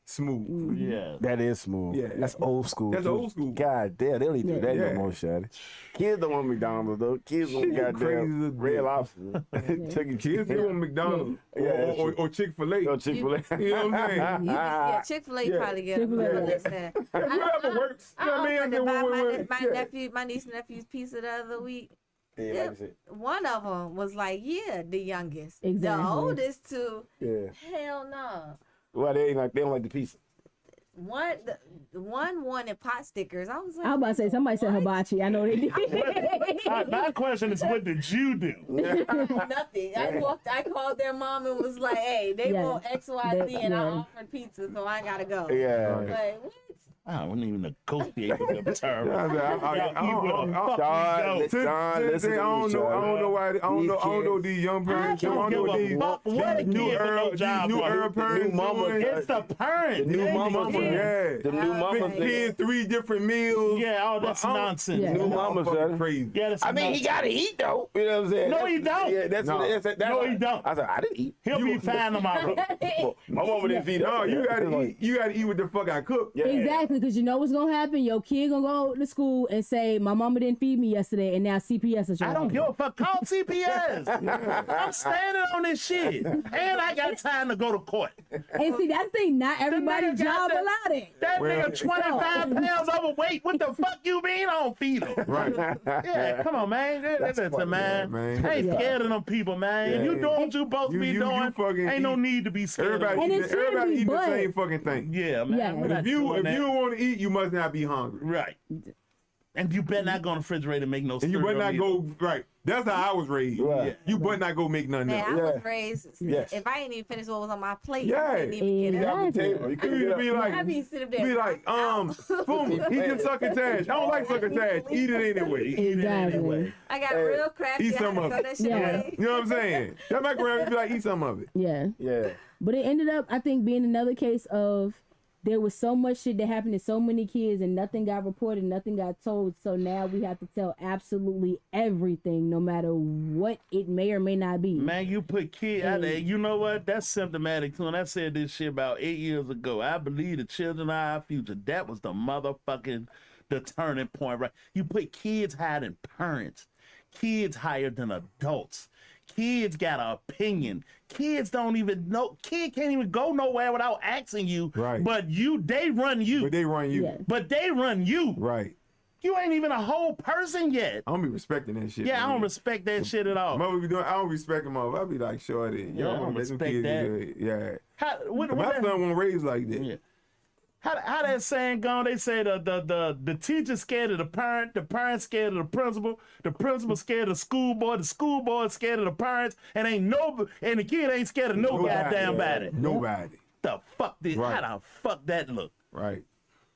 Smooth. Yeah. That is smooth. Yeah. That's old school. That's too. old school. God damn, they don't even do that Yeah. no more, Shotty. Kids don't want McDonald's though. Kids want Shit, you crazy goddamn little Red bitch. Lobster. Chuck E. Kids Cheese. they want McDonald's Yeah, or Chick-fil-A. Yo, Chick-fil-A. You know what I'm saying? Yeah, Chick-fil-A Yeah. probably get them. Chick-fil-A. Understand. Whatever works. You know what I mean? I offered to buy Yeah. my niece and nephew's pizza the other week. Yeah, like I said. One of them was like, yeah, the youngest. Exactly. The oldest two, Yeah. hell no. Well, they don't like the pizza. One wanted pot stickers. I was like, I was about to say, somebody said what? hibachi. I know they did. My question is, what did you do? Nothing. I called their mom and was like, hey, they Yeah. want XYZ and I Yeah. offered pizza, so I gotta go. Yeah. Like, what? I don't even negotiate with them terms. I don't know why. I don't know these young parents. I don't give a fuck what a these new kid with no era job, new bro. era parents. New mama- doing. It's the parent. The new It ain't mama- the kid. Yeah. The new mama thing. Kids, 3 different meals. Yeah, all that's But I don't- nonsense. Yeah. New mama, son. Crazy. Yeah, that's I mean, he nonsense. gotta eat though. You know what I'm saying? No, he don't. Yeah, that's No. what that's No, he don't. I said I didn't eat. He'll be fine tomorrow. My mama didn't feed No, us. you gotta eat. You gotta eat what the fuck I cook. Yeah. Exactly, because you know what's gonna happen. Your kid gonna go to school and say, "My mama didn't feed me yesterday," and now CPS is your I don't mama. give a fuck. Call CPS. I'm standing on this shit. And I got time to go to court. And see, that's the thing. Not everybody's nigga got job that- allowed it. That Well, nigga 25 pounds overweight. What the fuck you mean I don't feed him? Right. Yeah, come on, man. Listen, funny, man. man. I ain't Yeah. scared of them people, man. Yeah. You doing what you supposed to be You doing. fucking Ain't no eat. need to be scared. Everybody, And it eat, everybody shouldn't eat be, the but- same fucking thing. Yeah, man. Yeah. We're not If you doing that. don't want to eat, you must not be hungry. Right. And you better not go in the refrigerator and make no And you better not cereal go right. That's how I was raised. Right. You better not go make nothing Man, else. I Yeah. was raised. Yes. If I ain't even finished what was on my plate, Yeah. I didn't even get up. Off the table. You You couldn't need get to up. be like, I be sitting there. be like, Fumi, eat your succotash. I don't like succotash. Eat it anyway. Eat it Exactly. anyway. I got real crafty. eat I had some to of throw it. that shit Yeah. away. You know what I'm saying? That my grandma be like, eat some of it. Yeah. Yeah. But it ended up, I think, being another case of there was so much shit that happened to so many kids and nothing got reported, nothing got told. So now we have to tell absolutely everything, no matter what it may or may not be. Man, you put kids out there. You know what? That's symptomatic too. And I said this shit about 8 years ago. I believe the children are our future. That was the turning point, right? You put kids higher than parents, kids higher than adults. Kids got an opinion. Kids don't even know. Kid can't even go nowhere without asking you. Right. But they run you. But they run you. Yeah. But they run you. Right. You ain't even a whole person yet. I don't be respecting that shit. Yeah, I man. don't respect that shit at all. Mother be doing. I don't respect them all. I be like, shorty, Yeah, I y'all don't let them respect kids that. do it. Yeah. What My that- son won't raise like that. Yeah. How that saying gone? They say the teacher scared of the parent scared of the principal scared of the school board scared of the parents, and the kid ain't scared of no goddamn body. Nobody. The fuck did Right. how the fuck that look? Right.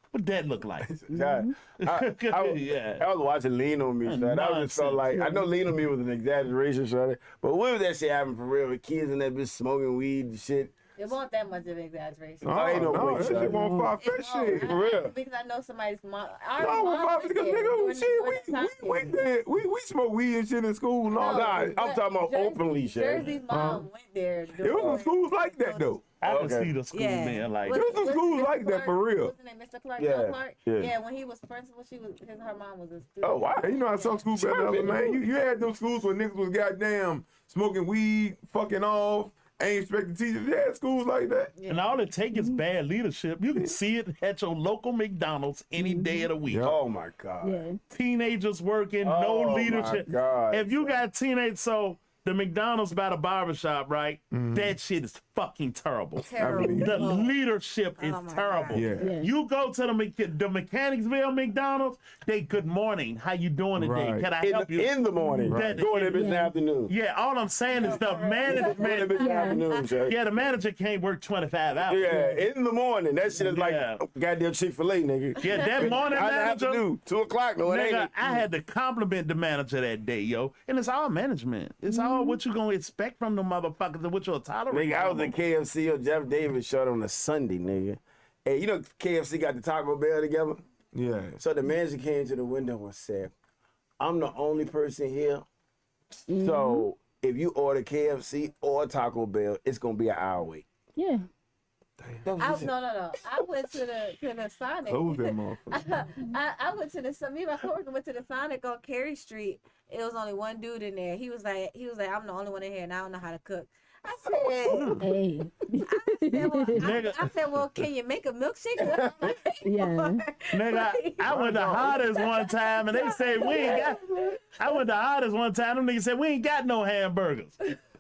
What that look like? God, Yeah. I was watching Lean on Me, son. I just felt like, I know Lean on Me was an exaggeration, son. But what if that shit happened for real? With kids in that bitch smoking weed and shit. It wasn't that much of an exaggeration. No, ain't no way, that son. shit won't far It fetch won't. shit. For real. Because I know somebody's mom. No, far because nigga, shit, we smoke weed and shit in school and all that. Nah, I'm talking about openly, shit. Jersey's mom went there. There was some schools like that though. I can Okay. see the school man like There was some schools like that for real. Wasn't it Mr. Clark? Yeah, Clark? yeah. Yeah, when he was principal, her mom was a student. Oh, wow. You know how some schools better than others, man. You had them schools where niggas was goddamn smoking weed, fucking off, ain't expecting teachers. They had schools like that. And all it takes is bad leadership. You can see it at your local McDonald's any day of the week. Yeah. Oh my God. Yeah. Teenagers working, Oh, no my leadership. God. If you got teenagers, so the McDonald's by the barbershop, right? Mm-hmm. That shit is fucking terrible. Terrible. The leadership is Oh my terrible. God. Yeah. Yeah. You go to the Mechanicsville McDonald's, they good morning. How you doing today? Right. Can I help you? In the morning. Right. Doing it in the Yeah. afternoon. Yeah, all I'm saying is the Doing it management. in the afternoon, shit. Yeah, the manager can't work 25 hours. Yeah, in the morning. That shit is like Yeah. goddamn Chick-fil-A, nigga. Yeah, that morning I have manager. to do 2 o'clock. No, it ain't. Nigga, I had to compliment the manager that day, yo. And it's all management. It's all what you gonna expect from the motherfuckers and what you'll tolerate. Nigga, I was at KFC on Jeff Davis shot on a Sunday, nigga. Hey, you know KFC got the Taco Bell together? Yeah. So the manager came to the window and said, I'm the only person here. So if you order KFC or Taco Bell, it's gonna be an hour wait. Yeah. No. I went to the Sonic. Close that motherfucker. I went to the me and my coworker went to the Sonic on Cary Street. It was only one dude in there. He was like, I'm the only one in here and I don't know how to cook. I said, Hey. I said, well, can you make a milkshake? Yeah. Nigga, I went to Hotters one time and they said we ain't got. I went to Hotters one time. Them niggas said we ain't got no hamburgers.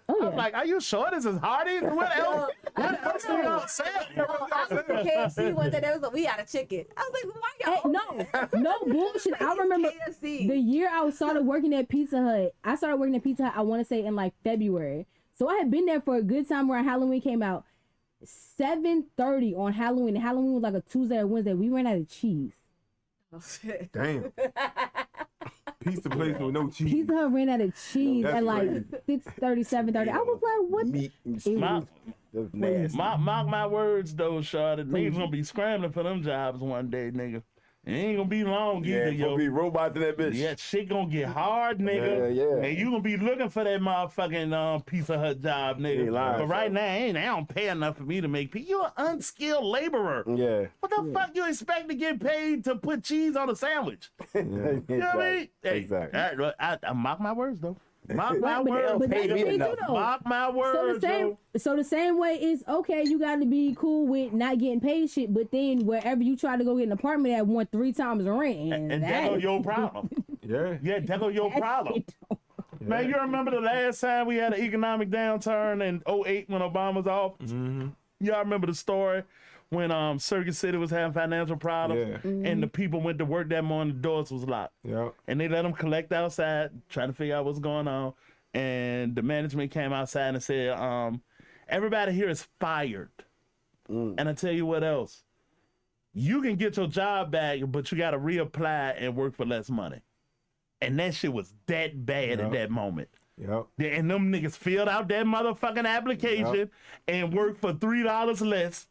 Oh yeah. I'm like, are you sure this is Hardee's? What else? What else do y'all sell? I went to KFC one day. There was we got a chicken. I was like, why Hey, y'all? no bullshit. I remember KFC. the year I started working at Pizza Hut. I started working at Pizza Hut, I want to say in like February. So I had been there for a good time where Halloween came out. 7:30 on Halloween. Halloween was like a Tuesday or Wednesday. We ran out of cheese. Oh, shit. Damn. Pizza place with no cheese. Pizza Hut ran out of cheese That's at like crazy. 6:30, 7:30. I was like, what? Meat and It stuff. My, That's nasty. mark my words though, Shawty. Niggas gonna be scrambling for them jobs one day, nigga. It ain't gonna be long Yeah, either, yo. gonna be robots in that bitch. Yeah, shit gonna get hard, nigga. Yeah, yeah. And you gonna be looking for that motherfucking Pizza Hut job, nigga. ain't lying, But right son. now, they don't pay enough for me to make pizza. You an unskilled laborer. Yeah. What the fuck you expect to get paid to put cheese on a sandwich? You know what I mean? Hey, Exactly. I mark my words though. Mark my Right, words. but pay that's me the thing too, enough. though. Mark my So words, yo. the same way is okay. You got to be cool with not getting paid shit, but then wherever you try to go get an apartment at, want 3 times the rent, and And that go your problem. Yeah. Yeah, that go your problem. Man, you remember the last time we had an economic downturn in 2008 when Obama was off? Mm-hmm. Y'all remember the story when Circuit City was having financial problems Yeah. and the people went to work that morning, the doors was locked. Yeah. And they let them collect outside, trying to figure out what's going on. And the management came outside and said, everybody here is fired. And I tell you what else. You can get your job back, but you got to reapply and work for less money. And that shit was that bad at that moment. Yep. And them niggas filled out that motherfucking application and worked for $3 less.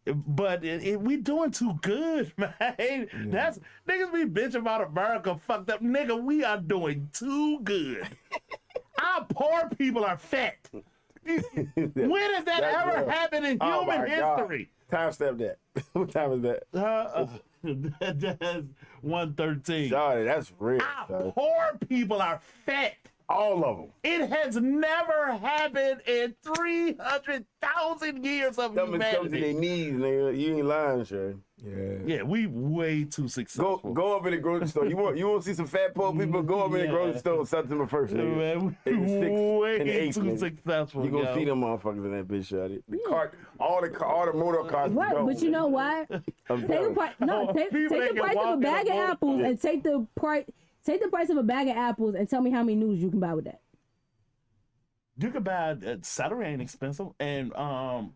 But we doing too good, man. That's niggas be bitching about America fucked up. Nigga, we are doing too good. Our poor people are fat. When has that That's ever real. happened in Oh human my God. history? Time step that. What time is that? That's 113. Sorry, that's real. Our Sorry. poor people are fat. All of them. It has never happened in 300,000 years of Them is coming to their humanity. knees, nigga. You ain't lying, sure. Yeah. Yeah, we way too successful. Go up in the grocery store. You want to see some fat poor people? Go up in the grocery store and sell to them first, nigga. Man, In the six and the way eighth, too nigga. successful. You gonna yo. see them motherfuckers in that bitch, shawty. The cart, all the motor cars. is Right, gone, but you know why? I'm Take telling the price. No, take People the that can price walk of a in bag a of motor- apples Yeah. and take the price. Take the price of a bag of apples and tell me how many noodles you can buy with that. You could buy celery ain't expensive, and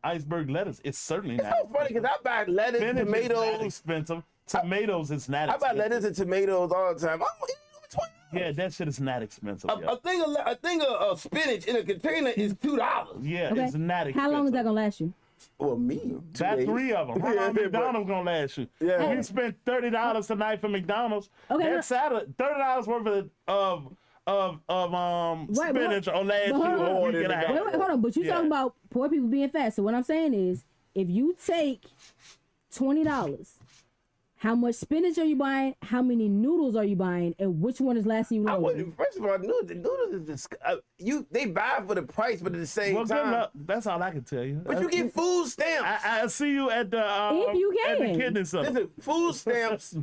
iceberg lettuce is certainly It's not. so funny because I buy lettuce, Spinach is not tomatoes. expensive. Tomatoes is not I buy expensive. lettuce and tomatoes all the time. Oh, $29. Yeah, that shit is not expensive. A thing of spinach in a container is $2. Yeah, Okay. it's not expensive. How long is that gonna last you? Well, me, 2 Got days. 3 of them. How long McDonald's gonna last you? Yeah. You spent $30 tonight for McDonald's. Okay, That's Saturday. $30 worth of Right, spinach or last but you hold a on. week and a half. Wait, hold on. But you Yeah. talking about poor people being fat. So what I'm saying is, if you take $20, how much spinach are you buying? How many noodles are you buying? And which one is lasting you I longer? wouldn't. First of all, noodles is they buy for the price, but at the same Well, good time, luck. That's all I can tell you. but you get food stamps. I see you at the If you at the can. kidney center. Listen, food stamps.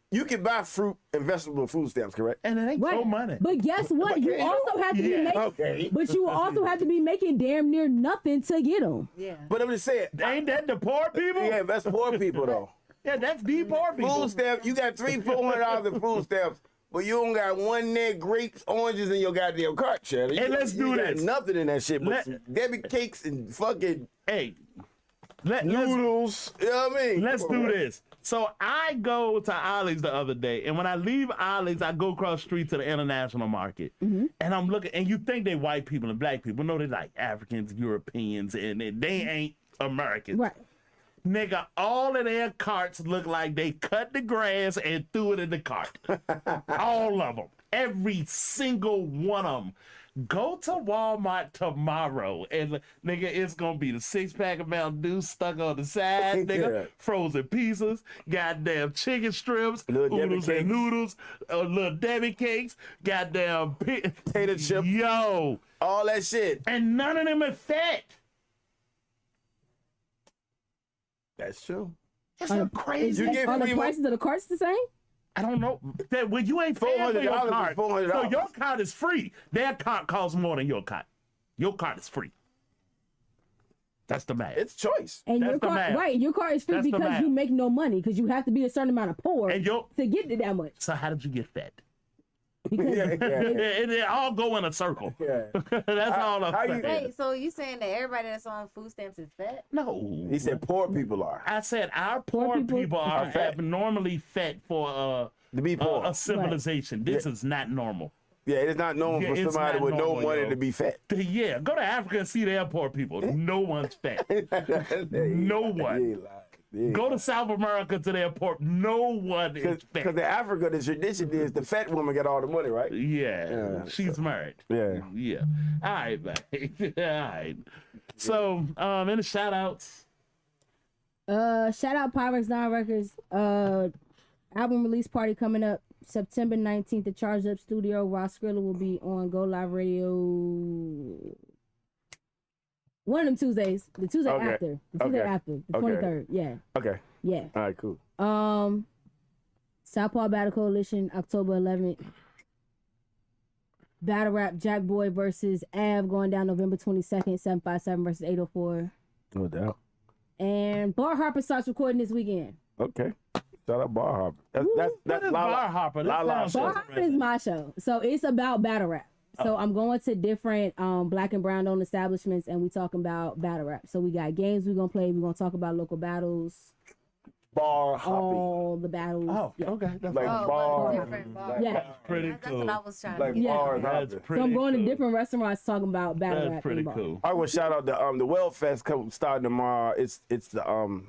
You can buy fruit and vegetable food stamps, correct? And it ain't Right. no money. But guess what? You Okay. also have to be Yeah, making. okay. But you also have to be making damn near nothing to get them. Yeah. But I'm just saying. Ain't that the poor people? Yeah, that's poor people though. Yeah, that's the poor people. Food stamp. You got $300-$400 in food stamps, but you don't got one net grapes, oranges in your goddamn cart, Cheddar. Hey, let's do you this. Got nothing in that shit, but Let- some Debbie cakes and fucking Hey, let's noodles. You know what I mean? Let's do this. So I go to Ollie's the other day, and when I leave Ollie's, I go across the street to the international market, and I'm looking, and you think they white people and black people. No, they like Africans, Europeans, and they ain't Americans. Right. Nigga, all of their carts look like they cut the grass and threw it in the cart. All of them. Every single one of them. Go to Walmart tomorrow and nigga, it's gonna be the 6-pack of Mountain Dew stuck on the side, nigga. Yeah. Frozen pieces, goddamn chicken strips, Little Debbie oodles and cakes. noodles, little Debbie cakes, goddamn Potato chips. Yo, All that shit. and none of them are fat. That's true. It's so crazy. You get Are the free prices of the carts the same? I don't know. That when you ain't paying for your $400 is card, $400. so your card is free. Their card costs more than your card. Your card is free. That's the math. It's choice. And That's your the car, math. right? Your car is free That's the because math. you make no money because you have to be a certain amount of poor And your to get to that much. so how did you get fat? Because Yeah. It all go in a circle. Yeah. That's all I'm how saying. you- Wait, so you saying that everybody that's on food stamps is fat? No, He said poor people are. I said our poor people people are are fat. abnormally fat for To be poor. a civilization. This is not normal. Yeah, it's not normal Yeah, for it's somebody not with no normal, money yo. to be fat. Yeah, go to Africa and see their poor people. No one's fat. No one. Go to South America to the airport. No one is Because fat. in Africa, the tradition is the fat woman get all the money, right? Yeah, she's married. Yeah. Yeah. All right, man. All right. So, any shout outs? shout out Pyrex 9 Records. Album release party coming up September 19th at Charged Up Studio. Ross Skrilla will be on Go Live Radio. One of them Tuesdays. The Tuesday Okay. after. The Tuesday Okay. after. The Okay. 23rd. Yeah. Okay. Yeah. All right, cool. Southpaw Battle Coalition, October 11th. Battle Rap Jack Boy versus Av going down November 22nd, 757 versus 804. No doubt. And Bar Harper starts recording this weekend. Okay. Shout out Bar Harbor. That's What is Bar Hopper? That La sounds show. Bar Harper is my show. So it's about battle rap. Oh. So I'm going to different black and brown owned establishments and we talking about battle rap. So we got games we're gonna play. We're gonna talk about local battles, Bar hopping. all the battles. Oh, Yeah. okay. That's Like Oh, bar. but different bar. Like, Yeah. That's pretty That's cool. what I was trying like to get. Yeah. bars That's hopping. pretty So I'm going cool. to different restaurants talking about battle That's rap. pretty and bars. cool. I would shout out the Well Fest starting tomorrow. It's the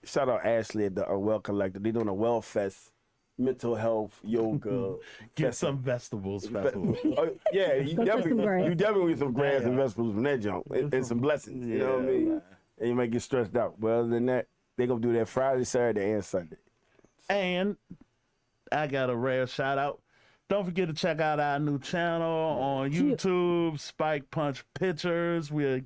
shout out Ashley at the Well Collective. They're doing a Well Fest mental health yoga. Get some vegetables festival. Yeah, you Go check some grass. definitely get some grass and Yeah. vegetables from that junk and some blessings. You know what I Yeah, mean? man. And you might get stressed out. But other than that, they gonna do that Friday, Saturday, and Sunday. And I got a rare shout out. Don't forget to check out our new channel on YouTube, Spike Punch Pictures. We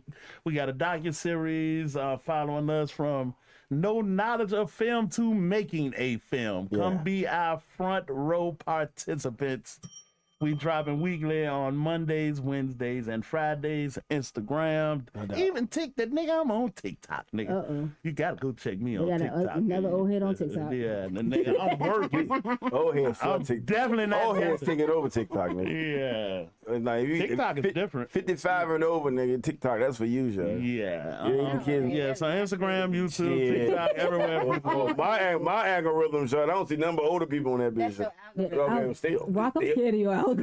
got a docuseries following us from no knowledge of film to making a film. Come Yeah. be our front row participants We dropping weekly on Mondays, Wednesdays, and Fridays. Instagram, even TikTok. Nigga, I'm on TikTok, nigga. You gotta go check me on They got TikTok. another old head on TikTok. Yeah, the nigga, I'm working. Old heads I'm on TikTok. definitely not. Old heads taking over TikTok, nigga. Yeah, Like, TikTok is different. 55 and over, nigga. TikTok, that's for you, Sean. Yeah. You ain't the kid. Yeah, so Instagram, YouTube, Yeah. TikTok, everywhere. Oh, my algorithm, Sean. I don't see nothing but older people on that bitch. That's your Sean. algorithm. Okay, still. Rock, I'm scared of your algorithm.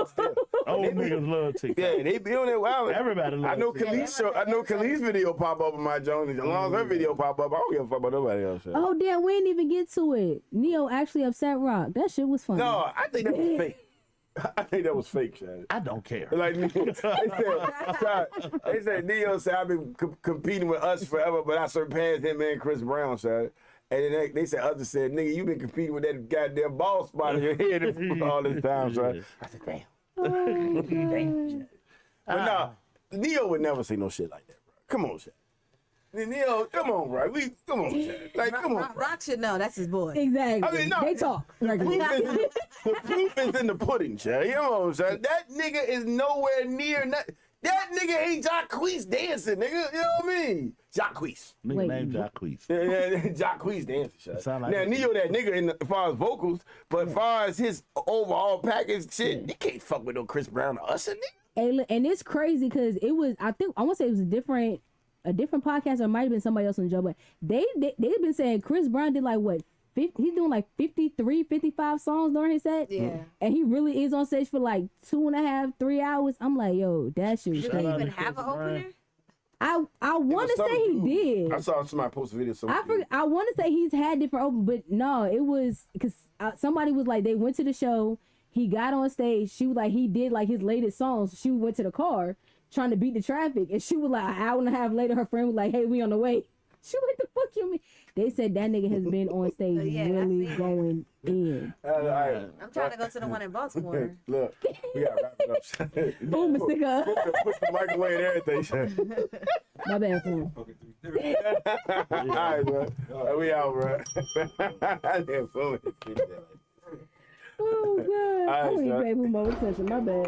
Still. Old niggas love TikTok. Yeah, they be on that wild. Everybody loves I know TikTok. Khalees video pop up in my joint. As long as her video pop up, I don't give a fuck about nobody else. Sean. Oh damn, we didn't even get to it. Neo actually upset Rock. That shit was funny. No, I think that was fake. I think that was fake, Shannon. I don't care. Like they said, Neo said I've been competing with us forever, but I surpassed him and Chris Brown, Shannon. And then they said, others said, nigga, you been competing with that goddamn ball spot in your head all this time, Shannon. I said, damn. Damn. But no, Neo would never say no shit like that, bro. Come on, Shannon. Neo, come on, bro. Come on, Shannon. Like, come on. Rock should know. That's his boy. Exactly. I mean, no. They talk. The proof is in the pudding, Shannon. You know what I'm saying? That nigga is nowhere near nothing. That nigga ain't Jacquees dancing, nigga. You know what I mean? Jacquees. Nigga Wait, named Jacquees. Yeah, Jacquees dancing, shit. Sound like Now, a- Neo that nigga as far as vocals, but as far as his overall package, shit, you can't fuck with no Chris Brown or Usher, nigga. And it's crazy because it was, I want to say it was a different podcast, or it might have been somebody else on the show, but they've been saying Chris Brown did like what, he's doing like 53, 55 songs during his set. Yeah. And he really is on stage for like 2.5, 3 hours. I'm like, yo, that shit was Do they crazy. even have an opener? I want to say he did. I saw somebody post a video. I want to say he's had different open, but no, it was because somebody was like, they went to the show, he got on stage, she was like, he did like his latest songs, she went to the car trying to beat the traffic, and she was like, an hour and a half later, her friend was like, hey, we on the way. She was like, the fuck you mean? They said that nigga has been on stage Yeah, really I see. going in. I'm trying to go to the one in Baltimore. Look, we gotta wrap it up. Boom, stick up. Put the microwave and everything, shit. My bad, fool. All right, bro. We out, bro. Damn, fool. Oh, God. All right, I don't even son. pay more attention. My bad.